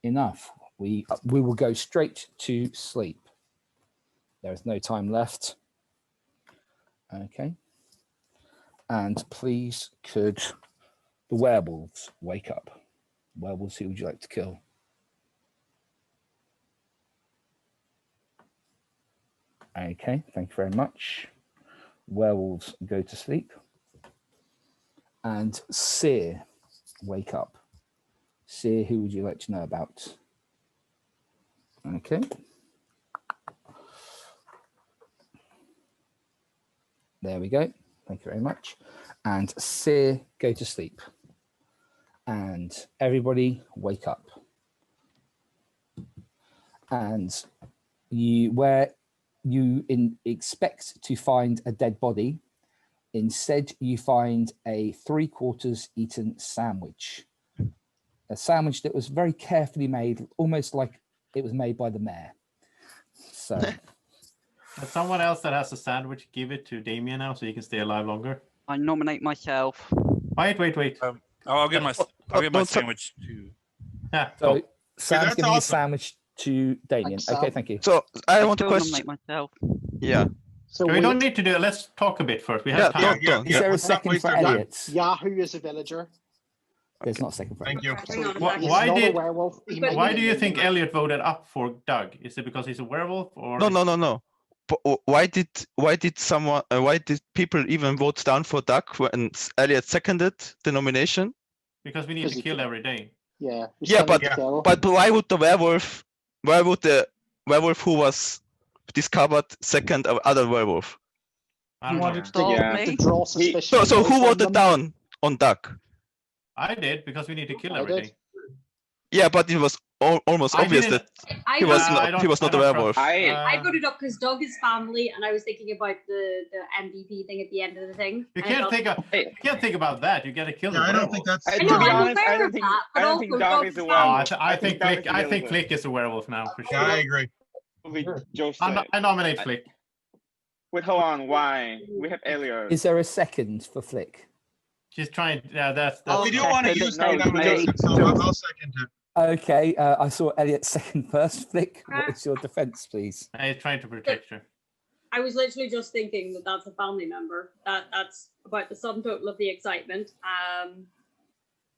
enough. We will go straight to sleep. There is no time left. Okay. And please, could the werewolves wake up? Werewolves, who would you like to kill? Okay, thank you very much. Werewolves, go to sleep. And Seer, wake up. Seer, who would you like to know about? Okay. There we go. Thank you very much. And Seer, go to sleep. And everybody wake up. And where you expect to find a dead body, instead you find a 3/4 eaten sandwich. A sandwich that was very carefully made, almost like it was made by the mayor. So But someone else that has a sandwich, give it to Damien now so he can stay alive longer. I nominate myself. Wait. I'll give my sandwich to. Yeah. So Sam's that's giving his awesome. sandwich to Damien. Thanks, Okay, Sam. thank you. So I want to still question. nominate myself. Yeah. So we don't need to do it. Let's talk a bit first. We have time. Is there a second for Elliot? Yahoo is a villager. There's not a second for Thank Elliot. you. Why do you think Elliot voted up for Doug? Is it because he's a werewolf or No. Why did people even vote down for Doug when Elliot seconded the nomination? Because we need to kill every day. Yeah. But why would the werewolf who was discovered second other werewolf? I don't know. To draw suspicion. So who voted down on Doug? I did because we need to kill every day. Yeah, but it was almost obvious that he was not a werewolf. I voted up because Doug is family, and I was thinking about the MVP thing at the end of the thing. You can't think about that. You gotta kill the werewolf. I don't think that's. I know, I'm aware of that, but also Dog is a werewolf. I think Flick is a werewolf now for sure. Yeah, I agree. I nominate Flick. Wait, hold on. Why? We have Elliot. Is there a second for Flick? She's trying. Yeah, that's. We do want to use Joseph, so I'll second it. Okay, I saw Elliot second first. Flick, what is your defense, please? He's trying to protect her. I was literally just thinking that that's a family member. That's about the sum total of the excitement.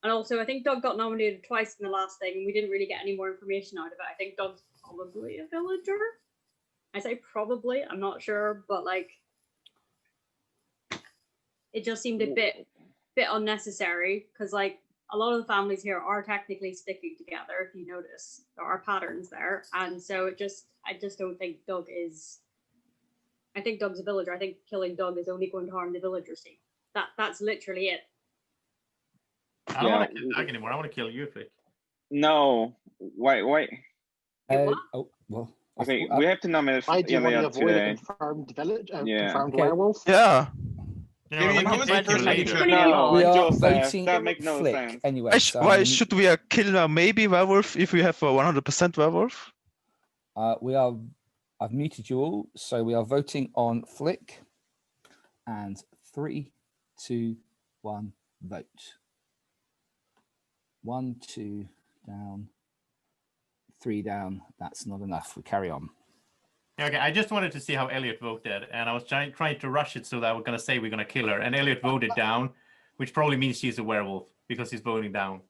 And also, I think Doug got nominated twice in the last thing, and we didn't really get any more information out of it. I think Doug's probably a villager. I say probably. I'm not sure, but like, it just seemed a bit unnecessary because like a lot of the families here are technically sticking together. If you notice, there are patterns there, and so I just don't think Doug is. I think Doug's a villager. I think killing Doug is only going to harm the villagers team. That's literally it. I don't want to kill Doug anymore. I want to kill you, Flick. No. Why? Well. Okay, we have to nominate Elliot today. Confirmed werewolf. Yeah. We are voting Flick anyway. Why should we kill a maybe werewolf if we have a 100% werewolf? I've muted you all, so we are voting on Flick. And 3, 2, 1, vote. 1, 2, down. 3 down. That's not enough. We carry on. Okay, I just wanted to see how Elliot voted, and I was trying to rush it so that we're going to say we're going to kill her. And Elliot voted down, which probably means she's a werewolf because he's voting down.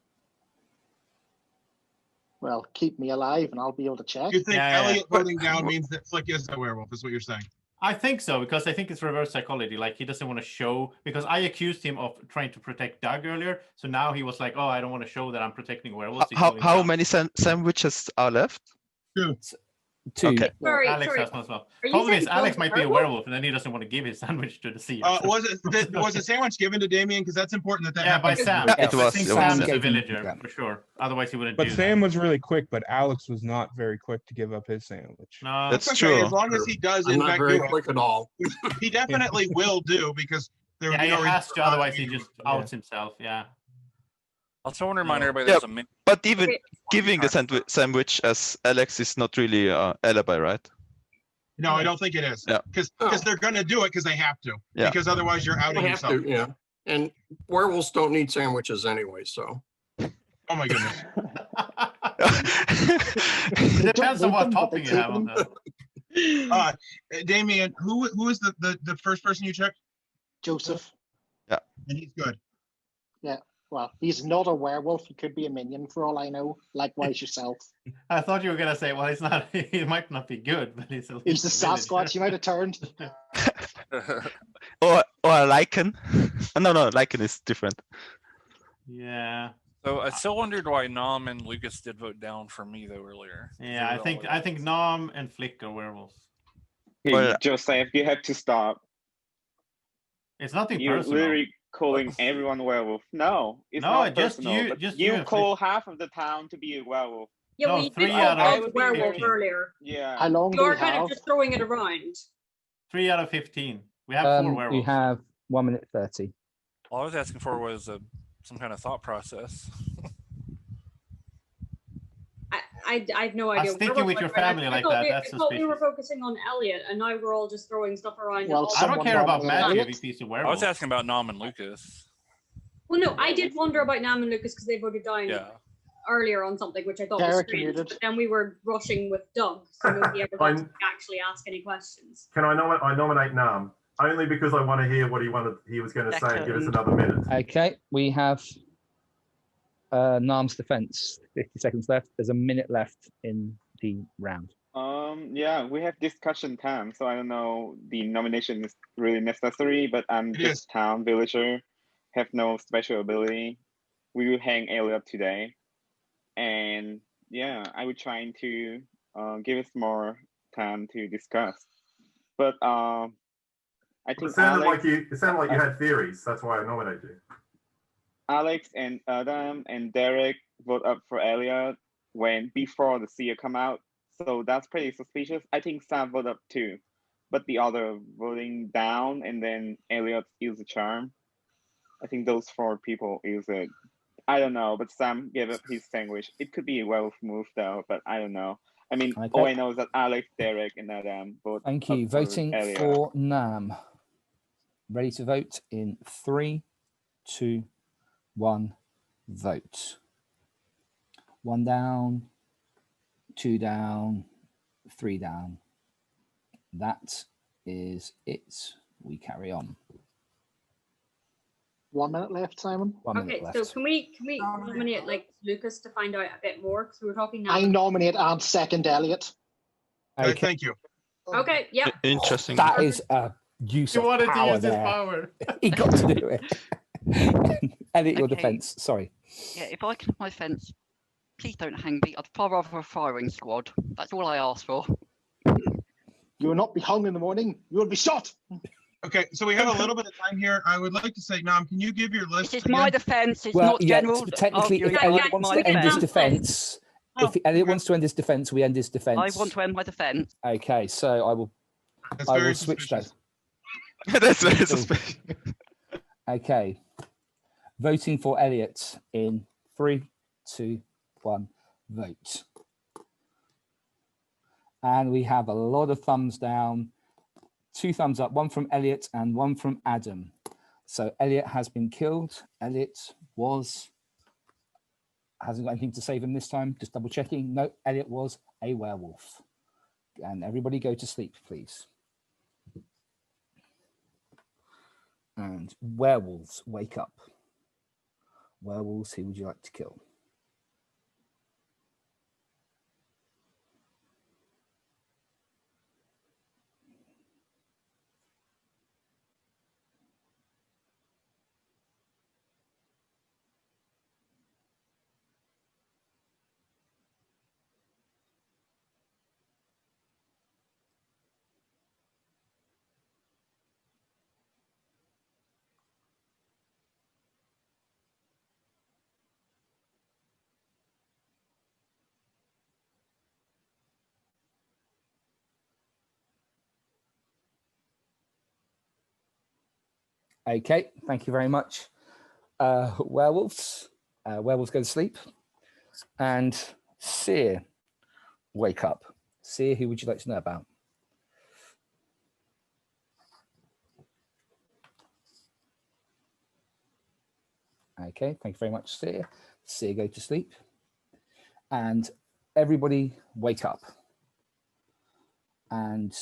Well, keep me alive and I'll be able to check. You think Elliot voting down means that Flick is a werewolf, is what you're saying? I think so, because I think it's reverse psychology. Like, he doesn't want to show, because I accused him of trying to protect Doug earlier. So now he was like, oh, I don't want to show that I'm protecting werewolves. How many sandwiches are left? 2. 2. Okay. Alex has one as well. Problem is, Alex might be a werewolf, and then he doesn't want to give his sandwich to the seer. Was the sandwich given to Damien? Because that's important that by Sam. Yeah, it was. I think Sam's a villager, for sure. Otherwise, he wouldn't do But Sam was really quick, but Alex was not very quick to give up his sandwich. No, that's true. As long as he does, I'm not very quick at all. He definitely will do because there. Yeah, he has to. Otherwise, he just outs himself. Yeah. Also, I want to remind everybody there's a mini. But even giving the sandwich as Alex is not really alibi, right? No, I don't think it is. Yeah. Because they're going to do it because they have to. Yeah. Because otherwise you're outing yourself. Yeah. And werewolves don't need sandwiches anyway, so. Oh my goodness. It depends on what topping you have on that. Damien, who is the first person you checked? Joseph. Yeah. And he's good. Yeah. Well, he's not a werewolf. He could be a minion for all I know. Likewise yourself. I thought you were gonna say, well, he's not. He might not be good, but he's at He's least the a villager. Sasquatch. You might have turned. Or a lichen. No, lichen is different. Yeah. So I still wondered why Nom and Lucas did vote down for me though earlier. Yeah, I think Nom and Flick are werewolves. Hey, Well, Joseph, you have to stop. It's nothing You're personal. literally calling everyone werewolf. No, it's No, not just personal. you- but just you you and call half of the town to be a werewolf. Yeah, No, well, you 3 did out call of out werewolf 15. earlier. Yeah. How long do You're we kind have? of just throwing it around. 3 out of 15. We have 4 We werewolves. have 1 minute 30. All I was asking for was some kind of thought process. I have no idea. sticking with your family like that, that's I thought we were suspicious. focusing on Elliot, and now we're all just throwing stuff around. Well, I don't care about Matthew Elliot? if he's a I werewolf. was asking about Nom and Lucas. Well, no, I did wonder about Nam and Lucas because they voted down Yeah. earlier on something, which I thought was Derek strange. muted. But then we were rushing with Doug, so nobody ever got to actually ask any questions. Can I nominate Nam? Only because I want to hear what he was going to say. Give us another minute. Okay, we have Nam's defense. 50 seconds left. There's a minute left in the round. Yeah, we have discussion time, so I don't know the nomination is really necessary, but I'm just town villager, have no special ability. We will hang Elliot today, and yeah, I would try to give us more time to discuss. But I think It sounded Alex, like you had theories. That's why I nominated you. Alex and Adam and Derek vote up for Elliot before the seer come out. So that's pretty suspicious. I think Sam voted up too, but the other voting down and then Elliot used a charm. I think those 4 people use it. I don't know, but Sam gave up his sandwich. It could be a werewolf move though, but I don't know. I mean, all I know is that Alex, Derek, and Adam vote. Thank you. up for Voting Elliot. for Nam. Ready to vote in 3, 2, 1. Vote. 1 down, 2 down, 3 down. That is it. We carry on. 1 minute left, Simon. 1 minute Okay, left. so can we nominate like Lucas to find out a bit more because we were talking now. I nominate and second Elliot. Okay. Thank you. Okay, yeah. Interesting. That is a use You of wanted to power use his there. power. He got to do it. Elliot, your Okay. defense. Sorry. Yeah, if I can have my fence, please don't hang me. I'd far rather a firing squad. That's all I ask for. You will not be hung in the morning. You will be shot. Okay, so we have a little bit of time here. I would like to say, Nam, can you give your list? This is my defense. It's Well, not yeah, general. technically, if arguing. Elliot It's wants my to end his defense. defense, if Elliot wants to end his defense, we end his defense. I want to end my defense. Okay, so I will. That's I very will switch that. That's very suspicious. Okay. Voting for Elliot in 3, 2, 1. Vote. And we have a lot of thumbs down. 2 thumbs up, 1 from Elliot and 1 from Adam. So Elliot has been killed. Elliot hasn't got anything to save him this time. Just double checking. No, Elliot was a werewolf. And everybody go to sleep, please. And werewolves, wake up. Werewolves, who would you like to kill? Okay, thank you very much. Werewolves. Werewolves go to sleep. And Seer, wake up. Seer, who would you like to know about? Okay, thank you very much, Seer. Seer, go to sleep. And everybody wake up. And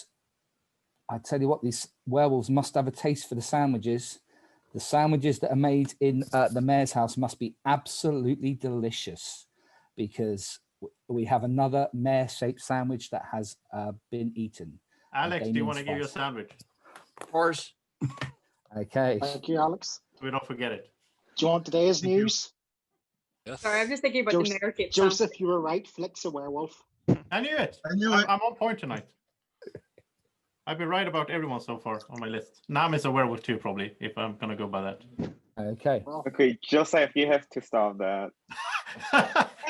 I tell you what, these werewolves must have a taste for the sandwiches. The sandwiches that are made in the mayor's house must be absolutely delicious, because we have another mayor-shaped sandwich that has been eaten. Alex, do you want to give you a sandwich? Of course. Okay. Thank you, Alex. We don't forget it. Do you want today's news? Yes. Sorry, I'm just thinking about the mayor shaped Joseph, you were right. Flick's a werewolf. I knew it. I knew it. I'm on point tonight. I've been right about everyone so far on my list. Nam is a werewolf too, probably, if I'm gonna go by that. Okay. Okay, Joseph, you have to stop that.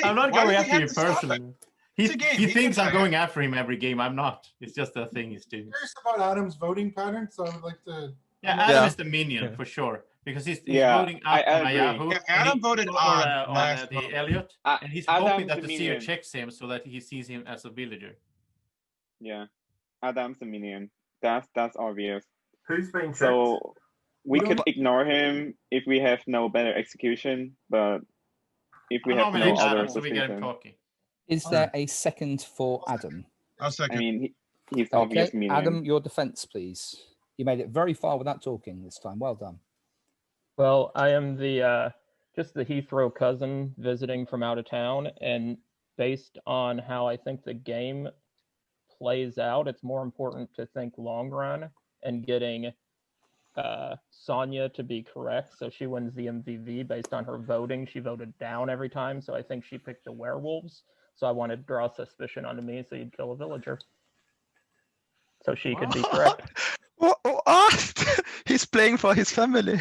I'm not why going do we after have you to stop it? personally. It's a game. He He thinks can I'm say going it. after him every game. I'm not. It's just a thing he's doing. Curious about Adam's voting pattern, so I would like to. Yeah, Adam is the minion for sure, because he's voting up on agree. Yahoo. Yeah, Adam voted odd last the vote. Elliot, and he's hoping Adam's that the the seer minion. checks him so that he sees him as a villager. Yeah, Adam's the minion. That's obvious. Who's been checked? So we We could don't- ignore him if we have no better execution, but if we I have no nominate other Adam so we get him suspicion, talking. Is there a second for Adam? I'll second. I mean, he's obvious Okay, minion. Adam, your defense, please. You made it very far without talking this time. Well done. Well, I am the just the Heathrow cousin visiting from out of town, and based on how I think the game plays out, it's more important to think long run, and getting Sonia to be correct, so she wins the MVV based on her voting. She voted down every time, so I think she picked the werewolves. So I wanted to draw suspicion onto me, so you'd kill a villager, so she could be correct. What? He's playing for his family.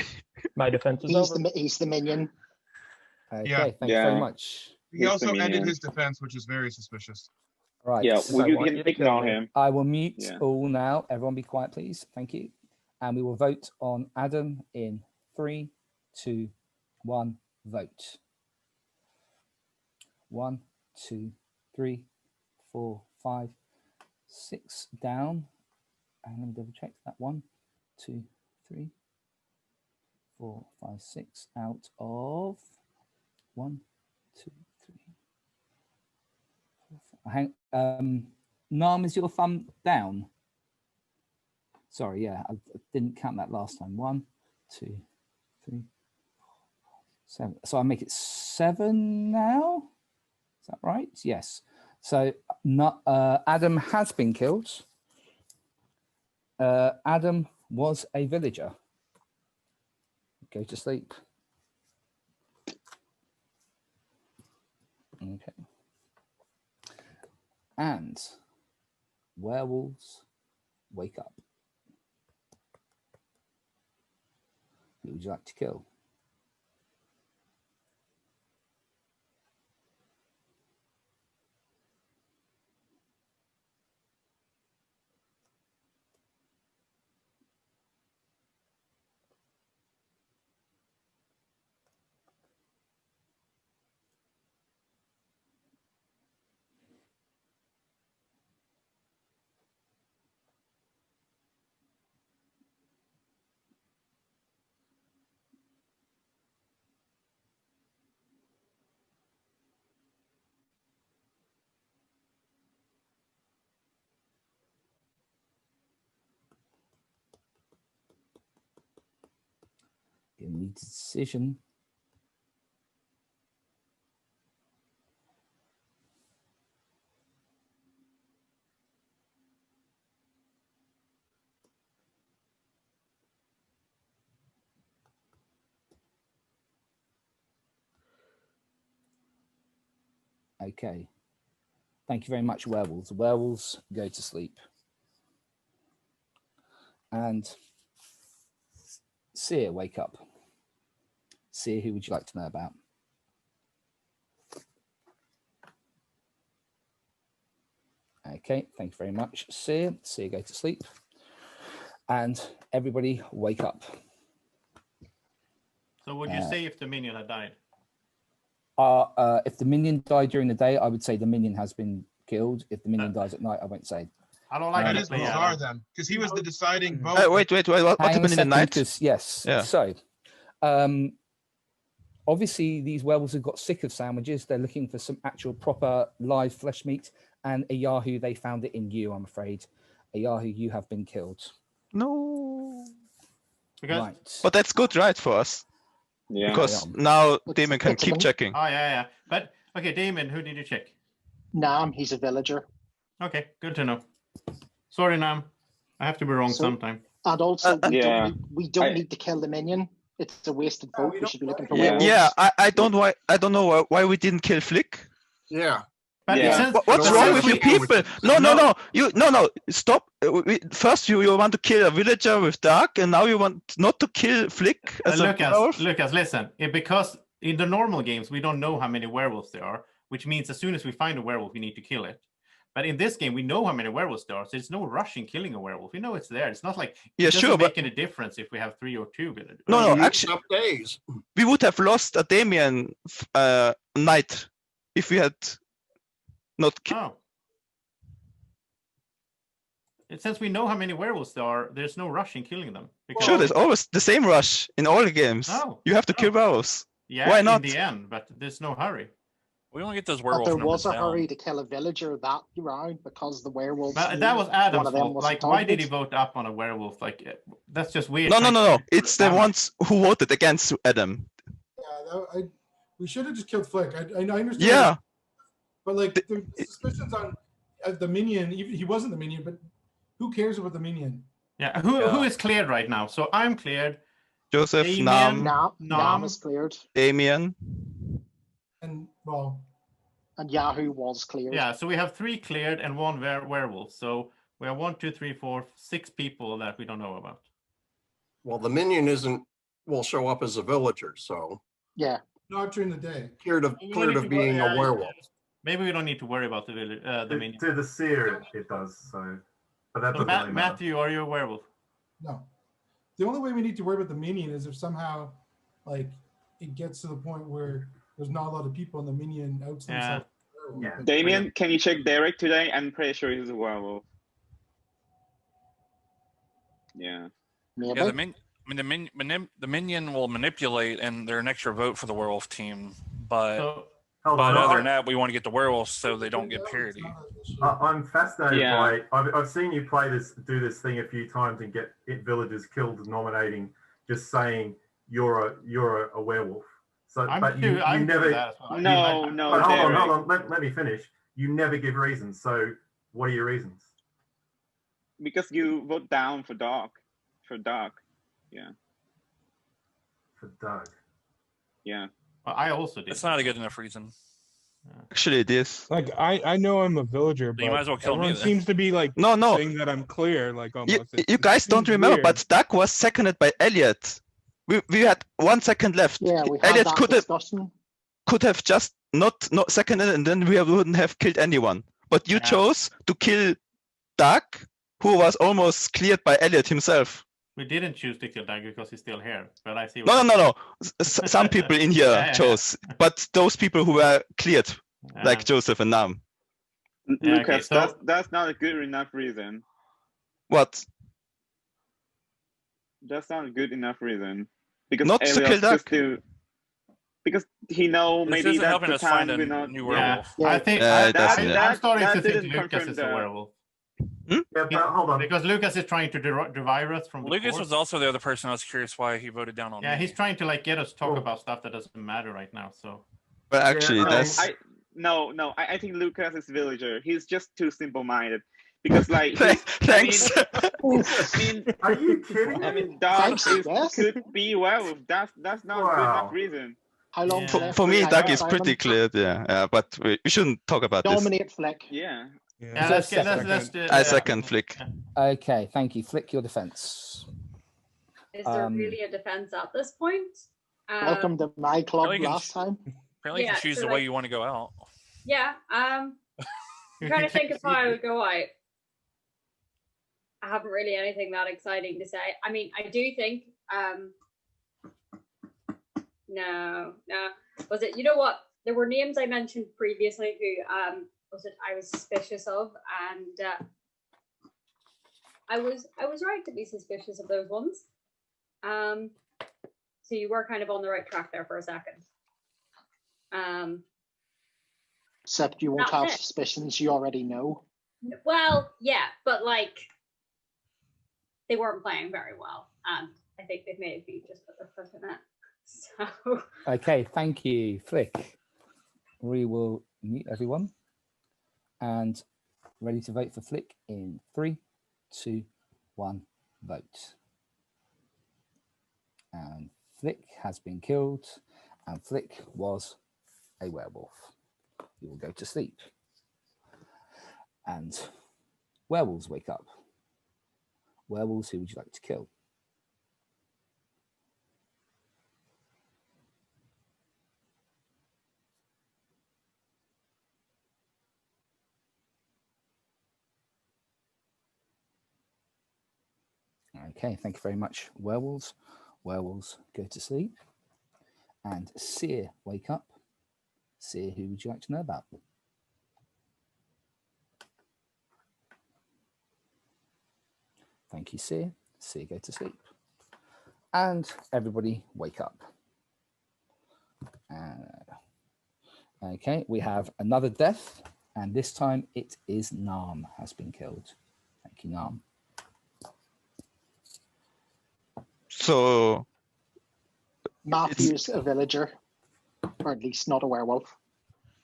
My defense is He's over. he's the minion. Okay, Yeah. thank you very much. He also ended minion. his defense, which is very suspicious. Right. Yeah, so well, I you want can you to ignore kill me. him. I will mute Yeah. all now. Everyone be quiet, please. Thank you. And we will vote on Adam in 3, 2, 1, vote. 1, 2, 3, 4, 5, 6 down. And let me double check that. 1, 2, 3, 4, 5, 6 out of 1, 2, 3. 4, 5. Nam, is your thumb down? Sorry, yeah, I didn't count that last time. 1, 2, 3, 4, 7. So I make it 7 now. Is that right? Yes. So Adam has been killed. Adam was a villager. Go to sleep. Okay. And werewolves wake up. Who would you like to kill? You need a decision. Okay. Thank you very much, werewolves. Werewolves go to sleep. And Seer, wake up. Seer, who would you like to know about? Okay, thank you very much, Seer. Seer, go to sleep. And everybody wake up. So would you say if the minion had died? If the minion died during the day, I would say the minion has been killed. If the minion dies at night, I won't say. I don't like That to is play bizarre Adam. then, because he was the deciding vote. Wait. What Hang on a happened in the second, night? 'cause- yes. Yeah. So, obviously these werewolves have got sick of sandwiches. They're looking for some actual proper live flesh meat. And a Yahoo, they found it in you, I'm afraid. A Yahoo, you have been killed. No. Right. But that's good, right, for us? Yeah. Because now Damon can it's keep an- checking. Oh yeah. But okay, Damon, who did you check? Nam, he's a villager. Okay, good to know. Sorry, Nam. I have to be wrong So- sometime. And also, Yeah. we don't need to kill the minion. It's a wasted vote. We should be looking for Yeah. werewolves. Yeah, I don't know why we didn't kill Flick. Yeah. But Yeah. since, What's but wrong since with we- you people? No, stop. First you want to kill a villager with Dark, and now you want not to kill Flick as a werewolf? Lucas, listen. Because in the normal games, we don't know how many werewolves there are, which means as soon as we find a werewolf, we need to kill it. But in this game, we know how many werewolves there are, so there's no rush in killing a werewolf. We know it's there. It's not like Yeah, it doesn't sure, make but any difference if we have 3 or 2 villagers. no, You actually, used up days. we would have lost a Damien knight if we had not. Oh. Since we know how many werewolves there are, there's no rush in killing them. Sure, there's always the same rush in all the games. No, You have to kill werewolves. Yeah, Why not? in the end, but there's no hurry. We want to get those But werewolf there numbers was a down. hurry to kill a villager that round because the werewolves. But knew that was one Adam's of them fault. wasn't Like, why did he targeted. vote up on a werewolf? Like, that's just weird. No. It's the ones who voted against Adam. Yeah, we should have just killed Flick. I understand. Yeah. But like the suspicions on the minion, even he wasn't the minion, but who cares about the minion? Yeah, who is cleared right now? So I'm cleared. Joseph, Damien, Nam, Nam is cleared. Damien. And well, and Yahoo was cleared. Yeah, so we have 3 cleared and 1 werewolf. So we have 1, 2, 3, 4, 6 people that we don't know about. Well, the minion will show up as a villager, so yeah, not during the day. cleared of being a werewolf. Maybe we don't need to worry about the minion. To the seer, it does. So, but that So doesn't really matter. Matthew, are you a werewolf? No. The only way we need to worry about the minion is if somehow, like, it gets to the point where there's not a lot of people and the minion outs Yeah. himself. Damien, can you check Derek today? I'm pretty sure he's a werewolf. Yeah. Yeah, the minion will manipulate, and they're an extra vote for the werewolf team. But Hold on, other than that, we want to get the werewolves so they don't get parity. I'm fascinated Yeah. by. I've seen you do this thing a few times and get villagers killed nominating, just saying you're a werewolf. So, but you never. No, But hold on. Let me finish. You never give reasons. So, what are your reasons? Because you vote down for Dark. Yeah. For Doug. Yeah. Well, I also did. It's not a good enough reason. Actually, it is. Like I know I'm a villager, but you might as well kill me everyone then. seems to be like No. saying that I'm clear. Like You, almost. you guys don't seems remember, weird. but Doug was seconded by Elliot. We had 1 second left. Yeah, we had Elliot that could discussion. have just not seconded, and then we wouldn't have killed anyone. But you chose to kill Doug, who was almost cleared by Elliot himself. We didn't choose to kill Doug because he's still here. But I see. No. Some people in here Yeah. chose, but those people who were cleared, like Joseph and Nam. Yeah, Lucas, okay, so- that's not a good enough reason. What? That's not a good enough reason. Because Not to Elliot kill Doug. just because he know This maybe isn't that helping the us find town a will not. new Yeah, werewolf. I think it doesn't, yeah. I'm starting to think didn't Lucas confirm is a that. werewolf. Yeah, but hold on. Because Lucas is trying to derive us from the Lucas court. was also the other person I was curious why he voted down on Yeah, me. he's trying to like get us to talk about stuff that doesn't matter right now. So But actually, that's I think Lucas is villager. He's just too simple-minded. Because like thanks. I mean, Are you kidding I me? mean, Dark Thanks, yes. could be werewolf. That's not a good enough reason. How long Yeah. left? For me, Hang Doug on, is Simon. pretty clear. Yeah, but we shouldn't talk about this. Dominate Flick. Yeah. yeah, let's do. I second Flick. Okay, thank you. Flick your defense. Is there really a defense at this point? Welcome to my club Apparently you can- last time. Apparently, you Yeah, can choose so, the way like- you want to go out. Yeah. I'm trying to think of how I would go out. I haven't really anything that exciting to say. I mean, I do think. No. Was it? You know what? There were names I mentioned previously who I was suspicious of, and I was right to be suspicious of those ones. So you were kind of on the right track there for a second. Except you won't That's have it. suspicions you already know. Well, yeah, but like they weren't playing very well, and I think they've maybe just put their foot in it. So Okay, thank you, Flick. We will mute everyone and ready to vote for Flick in 3, 2, 1, vote. And Flick has been killed, and Flick was a werewolf. He will go to sleep. And werewolves wake up. Werewolves, who would you like to kill? Okay, thank you very much, werewolves. Werewolves go to sleep. And Seer, wake up. Seer, who would you like to know about? Thank you, Seer. Seer, go to sleep. And everybody wake up. Okay, we have another death, and this time it is Nam has been killed. Thank you, Nam. So Matthew's a villager, or at least not a werewolf.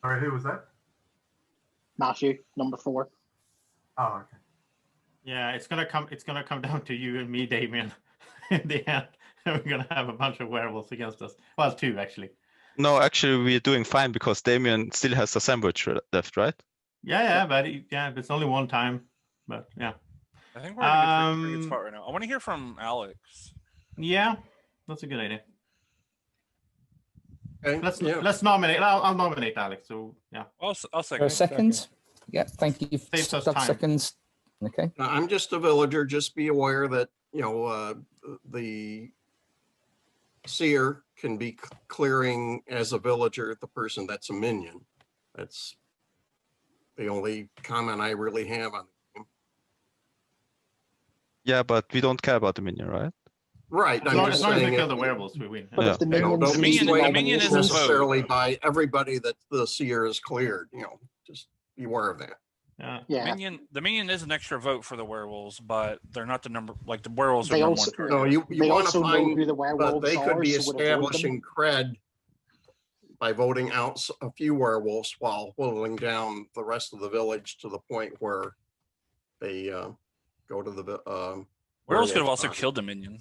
Sorry, who was that? Matthew, number 4. Oh, okay. Yeah, it's gonna come down to you and me, Damien. In the end, we're gonna have a bunch of werewolves against us. Well, 2 actually. no, actually we're doing fine because Damien still has a sandwich left, right? Yeah, but it's only one time. But yeah. I think we're in a pretty good spot right now. I want to hear from Alex. Yeah, that's a good idea. Okay, Let's nominate. I'll nominate Alex. So yeah. I'll For second. a second. Yeah, thank you. Saves us Stop time. seconds. Okay. I'm just a villager. Just be aware that, the seer can be clearing as a villager the person that's a minion. That's the only comment I really have on the game. Yeah, but we don't care about the minion, right? Right. As long as we kill the werewolves, we win. But if the minions don't leave be the swayed minion is a necessarily by everybody that the seer has cleared. Just be aware of that. Yeah. The minion is an extra vote for the werewolves, but they're not the number. Like the werewolves are They number also- one. No, you They want to also know find, who the but werewolves they could are, be so would avoid them. establishing cred by voting out a few werewolves while whittling down the rest of the village to the point where they go to the Werewolves could have werewolf also party. killed the minion,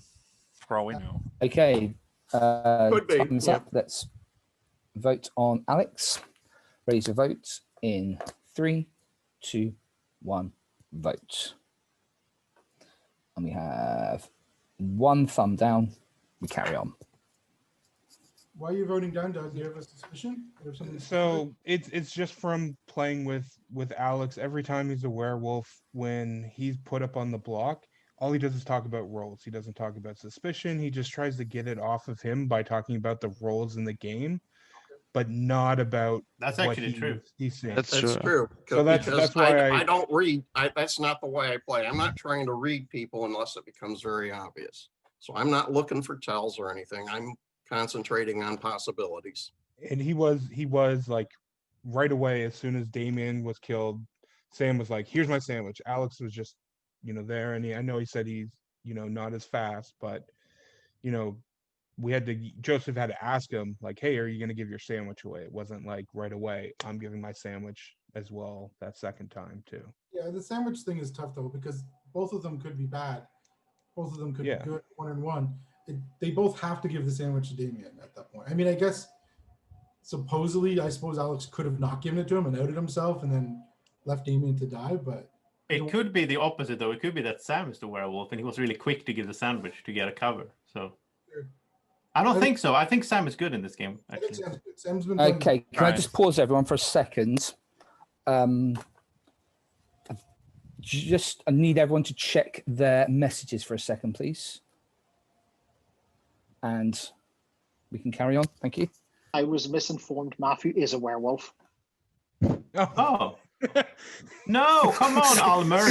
for all we know. Okay. Could be, Time's yeah. up. Let's vote on Alex. Raise your vote in 3, 2, 1, vote. And we have 1 thumb down. We carry on. Why are you voting down, Doug? Do you have a suspicion? Do you have something to say? So it's just from playing with Alex. Every time he's a werewolf, when he's put up on the block, all he does is talk about roles. He doesn't talk about suspicion. He just tries to get it off of him by talking about the roles in the game, but not about That's what actually true. he's saying. That's That's true. true. So that's why I don't read. That's not the way I play. I'm not trying to read people unless it becomes very obvious. So I'm not looking for tells or anything. I'm concentrating on possibilities. And he was like right away as soon as Damien was killed, Sam was like, "Here's my sandwich." Alex was just there, and I know he said he's not as fast, but Joseph had to ask him like, "Hey, are you going to give your sandwich away?" It wasn't like right away, "I'm giving my sandwich as well," that second time too. Yeah, the sandwich thing is tough though, because both of them could be bad. Both of them could be good, 1 and 1. They both have to give the sandwich to Damien at that point. I mean, I guess supposedly, I suppose Alex could have not given it to him and outed himself and then left Damien to die, but It could be the opposite, though. It could be that Sam is the werewolf, and he was really quick to give the sandwich to get a cover. So I don't think so. I think Sam is good in this game. Actually. Sam's been Okay, can I just pause everyone for a second? I need everyone to check their messages for a second, please. And we can carry on. Thank you. I was misinformed. Matthew is a werewolf. Oh. No, come on, Almer.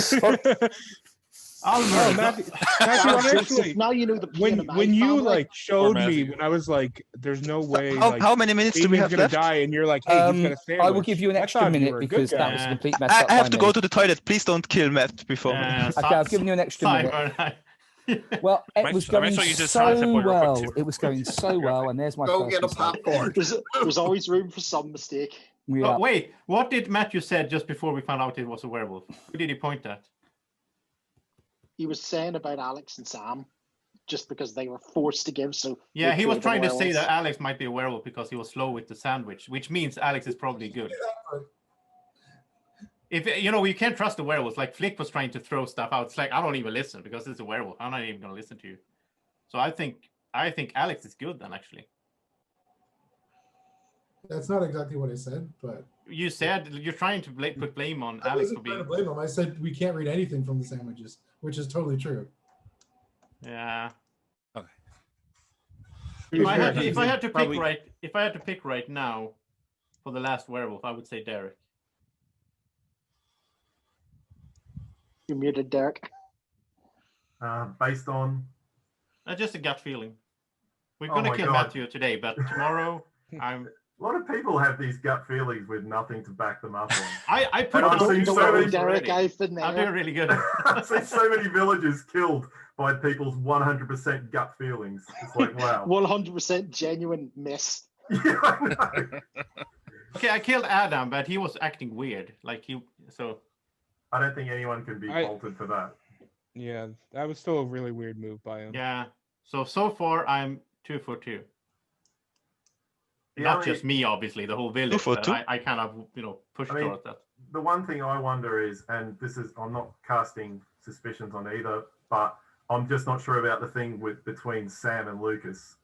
Almer. Matthew, actually, now you know the when you like showed me when I was like, "There's no way." How many minutes do we have gonna left? die, and you're like, "Hey, he's gonna sandwich." I will give you an extra minute because that was a complete mess up. I have by to me. go to the toilet. Please don't kill Matt before. Okay, I've given you an extra minute. Well, it was going so well. It was going so well, and there's my Go first get a mistake. popcorn. There's always room for some mistake. Yeah. Oh, wait, what did Matthew said just before we found out it was a werewolf? Who did he point at? He was saying about Alex and Sam, just because they were forced to give. So Yeah, he was killed the trying to say werewolves. that Alex might be a werewolf because he was slow with the sandwich, which means Alex is probably good. If you can't trust the werewolves. Like Flick was trying to throw stuff out. It's like I don't even listen because it's a werewolf. I'm not even going to listen to you. So I think Alex is good then actually. That's not exactly what I said, but You said you're trying to put blame on I Alex wasn't for trying being. to blame him. I said we can't read anything from the sandwiches, which is totally true. Yeah. Okay. If I had to pick right now for the last werewolf, I would say Derek. You muted Derek. Based on Just a gut feeling. We're Oh gonna my kill God. Matthew today, but tomorrow I'm. a lot of people have these gut feelings with nothing to back them up on. I put And I've them seen so so many Derek, I've been there. I'm doing really good. I've seen so many villagers killed by people's 100% gut feelings. It's like wow. 100% genuine miss. Yeah, I know. Okay, I killed Adam, but he was acting weird. I don't think anyone can be faulted for that. Yeah, that was still a really weird move by him. Yeah. So far I'm 2 for 2. The Not only- just me, obviously, the whole village. 2 for but 2? I kind of pushed I mean, towards that. The one thing I wonder is, and this is, I'm not casting suspicions on either, but I'm just not sure about the thing between Sam and Lucas,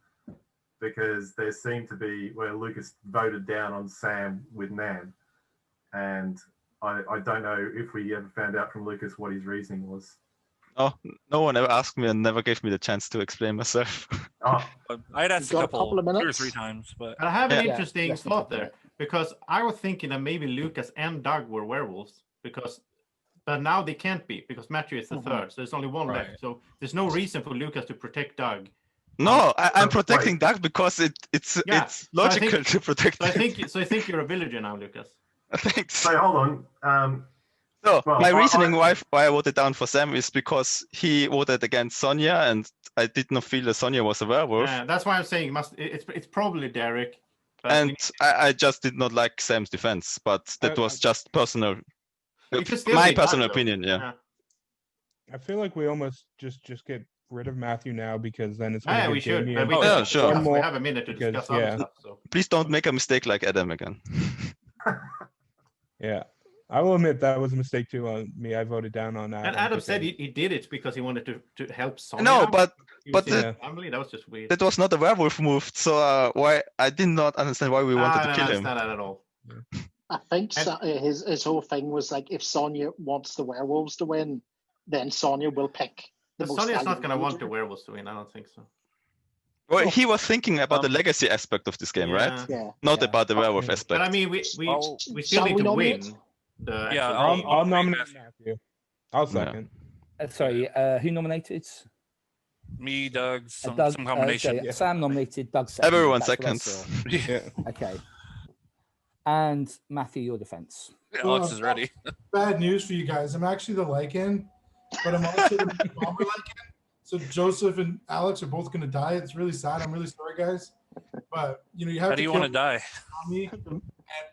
because there seemed to be where Lucas voted down on Sam with Nan, and I don't know if we ever found out from Lucas what his reasoning was. Oh, no one ever asked me and never gave me the chance to explain myself. Oh, I'd asked Got a a couple couple, of 2 or minutes. 3 times, but I have an Yeah, interesting less than thought 2 there because I was thinking that maybe Lucas and Doug were werewolves but now they can't be because Matthew is the third, so there's only one Right. left. So there's no reason for Lucas to protect Doug. No, I'm Wait. protecting Doug because it's Yeah, it's so I logical think- to protect. So I think you're a villager now, Lucas. Thanks. so hold on. So Well, my I- reasoning why I voted down for Sam is because he voted against Sonia, and I did not feel that Sonia was a werewolf, Yeah, that's why I'm saying it's probably Derek. But and I just did not like Sam's defense. But that was just personal, you could still my say Doug, personal though. opinion. Yeah. I feel like we almost just get rid of Matthew now because then it's gonna Yeah, give we should. Damien But we, Oh, can yeah, discuss, sure. one we more have a minute to because, discuss other yeah. stuff. So Please don't make a mistake like Adam again. Yeah, I will admit that was a mistake too on me. I voted down on Adam. and Adam said because- he did it because he wanted to help Sonia. No, but He was but in the- the family. That was just weird. that was not a werewolf move. So why I did not understand why we wanted I to don't kill him. understand that at all. I think his whole thing was like, if Sonya wants the werewolves to win, then Sonya will pick the But most Sonia's not valuable going to want the villager. werewolves to win. I don't think so. Well, he was thinking about the legacy aspect of this game, right? Yeah. Not Yeah. about the werewolf aspect. But I mean, we still Shall need we to nominate? win. The Yeah, actual I'll- game. I'll nominate Matthew. I'll second. Sorry, who nominated? me, Doug, some Doug. combination. Okay, Sam nominated. Doug seconded. Everyone That's what I seconds. saw. Yeah, Okay. And Matthew, your defense. Alex is ready. Bad news for you guys. I'm actually the Lycan, but I'm also the bomber Lycan. So Joseph and Alex are both going to die. It's really sad. I'm really sorry, guys. But you have How do you want to die? me.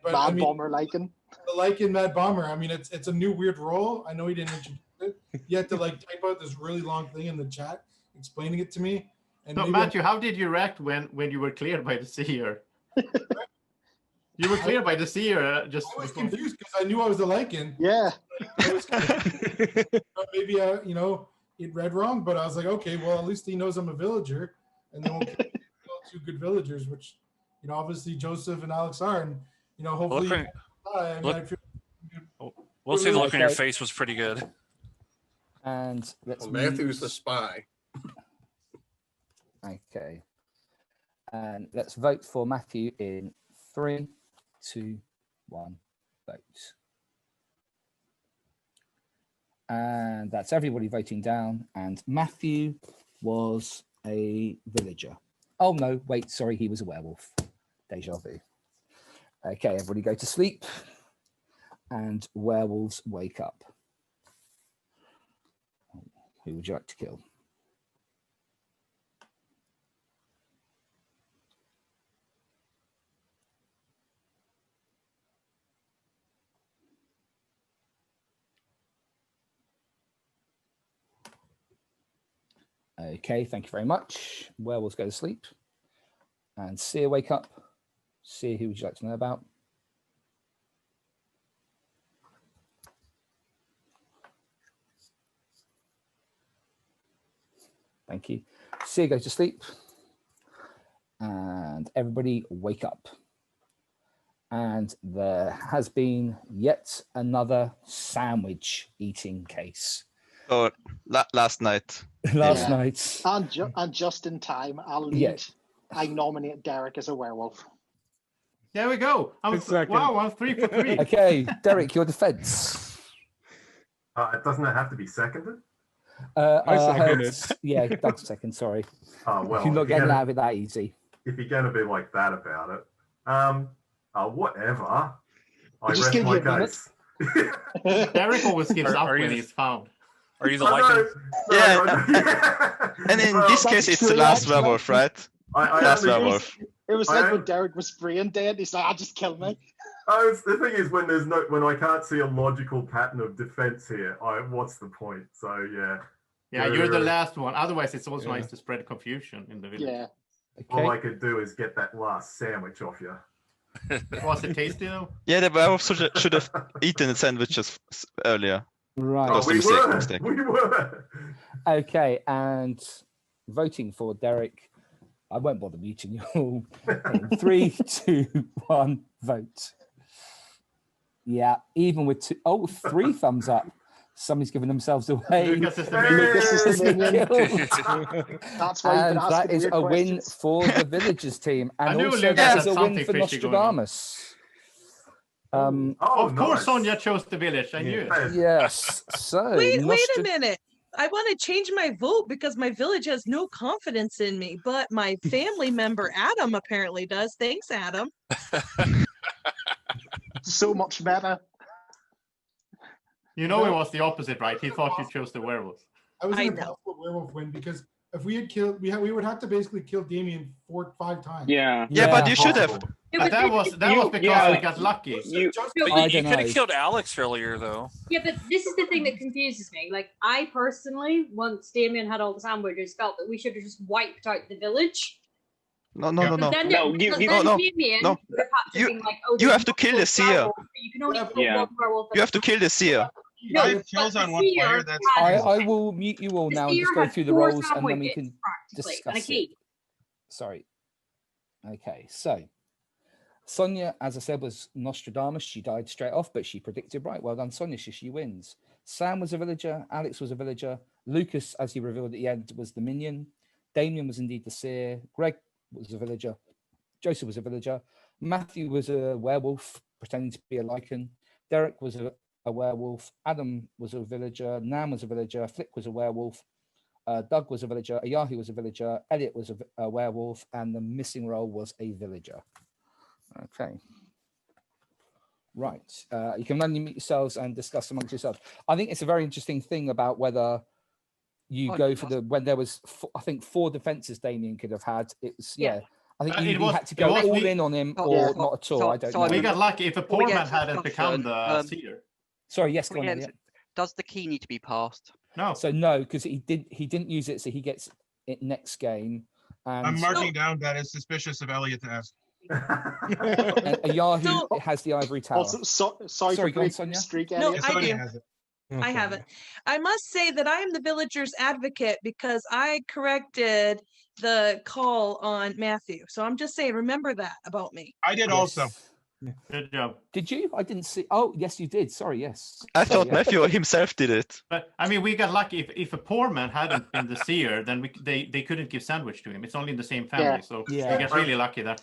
But Mad I mean, Bomber Lycan. the Lycan Mad Bomber. I mean, it's a new weird role. I know he didn't introduce it. You had to type out this really long thing in the chat explaining it to me. And So maybe Matthew, how did you react when you were cleared by the seer? You were cleared by the seer just. I was before- confused because I knew I was the Lycan. Yeah. I was maybe it read wrong, but I was like, okay, well, at least he knows I'm a villager, and then we'll kill 2 good villagers, which obviously Joseph and Alex are, and hopefully. Look- I look- feel We'll say the look on your Okay. face was pretty good. And let's Matthew's the spy. Okay. And let's vote for Matthew in 3, 2, 1, vote. And that's everybody voting down. And Matthew was a villager. Oh, no, wait, sorry, he was a werewolf. Deja vu. Okay, everybody go to sleep. And werewolves wake up. Who would you like to kill? Okay, thank you very much. Werewolves go to sleep. And Seer wake up. Seer, who would you like to know about? Thank you. Seer goes to sleep. And everybody wake up. And there has been yet another sandwich eating case. So last night. Last night. And just in time, I'll lead. Yeah. I nominate Derek as a werewolf. There we go. Wow, I'm 3 for 3. Okay, Derek, your defense. Doesn't it have to be seconded? I seconded. Yeah, Doug's second, sorry. Oh, well. You're not getting out of it that easy. If you're going to be like that about it, whatever. I Just rest give my you a case. Derek always gives up Are you when the- he's found. Are you the I lycan? know, Yeah, and in Well, this case, it's the true, last actually. werewolf, right? I Last only- werewolf. It was I like when am- Derek was brain dead. He's like, just kill me. the thing is, when when I can't see a logical pattern of defense here, what's the point? So yeah. Yeah, you're the last one. Otherwise, it's also nice to spread confusion in the village. Yeah. All I could do is get that last sandwich off you. Was it tasty though? Yeah, the werewolf should have eaten the sandwiches earlier. Right. That was the mistake. We were. Okay, and voting for Derek. I won't bother muting you all. In 3, 2, 1, vote. Yeah, even with 3 thumbs up. Somebody's giving themselves away. Lucas is the Lucas is the minion. Killed. That's why you've And been that asking is weird a win questions. for the villagers team. I And knew also Lucas that had is a win something for fishy going on. Nostradamus. Of course, nice. Sonia chose the village. I knew it. Yes. So Wait a minute. I want to change my vote because my village has no confidence in me, but my family member Adam apparently does. Thanks, Adam. So much better. You know, it was the opposite, right? He thought you chose the werewolf. I was I in a know. possible werewolf win because if we had killed, we would have to basically kill Damien 4 or 5 times. Yeah. Yeah, but you should have. But that was because we got lucky. But you could have killed Alex earlier, though. Yeah, but this is the thing that confuses me. Like, I personally, once Damien had all the sandwiches, felt that we should have just wiped out the village. No. But then, Damien no. would have had to be like, oh, You there's have to kill the seer. werewolf, but you can only kill one werewolf at You have to kill the seer. No, 5 kills but on the one seer player. That's I will mute you all The now and just seer go had through the 4 roles and then we sandwiches, can practically, and a discuss it. key. Sorry. Okay, so Sonia, as I said, was Nostradamus. She died straight off, but she predicted right. Well done, Sonia. She wins. Sam was a villager. Alex was a villager. Lucas, as he revealed at the end, was the minion. Damien was indeed the seer. Greg was a villager. Joseph was a villager. Matthew was a werewolf, pretending to be a lycan. Derek was a werewolf. Adam was a villager. Nam was a villager. Flick was a werewolf. Doug was a villager. Ayahi was a villager. Elliot was a werewolf. And the missing role was a villager. Okay. Right. You can unmute yourselves and discuss amongst yourselves. I think it's a very interesting thing about whether you go for when there was, I think, 4 defenses Damien could have had. It's, yeah. I think you had to go all in on him or not at all. I don't know. We got lucky if a poor man hadn't discussion, become the seer. Sorry, yes, go on, Yeah, Elliot. Does the key need to be passed? No. So no, because he didn't use it, so he gets it next game. And I'm marking down that as suspicious of Elliot to ask. and Ayahu has the ivory tower. Also, sorry for go on, breaking Sonia. streak, No, Elliot. I do. has it. I have it. I must say that I am the villager's advocate because I corrected the call on Matthew. So I'm just saying, remember that about me. I did also. Good job. Did you? I didn't see. Oh, yes, you did. Sorry, yes. I thought yeah. Matthew himself did it. But I mean, we got lucky. If a poor man hadn't been the seer, then they couldn't give sandwich to him. It's only in the same family, Yeah. so Yeah. we get really lucky that way.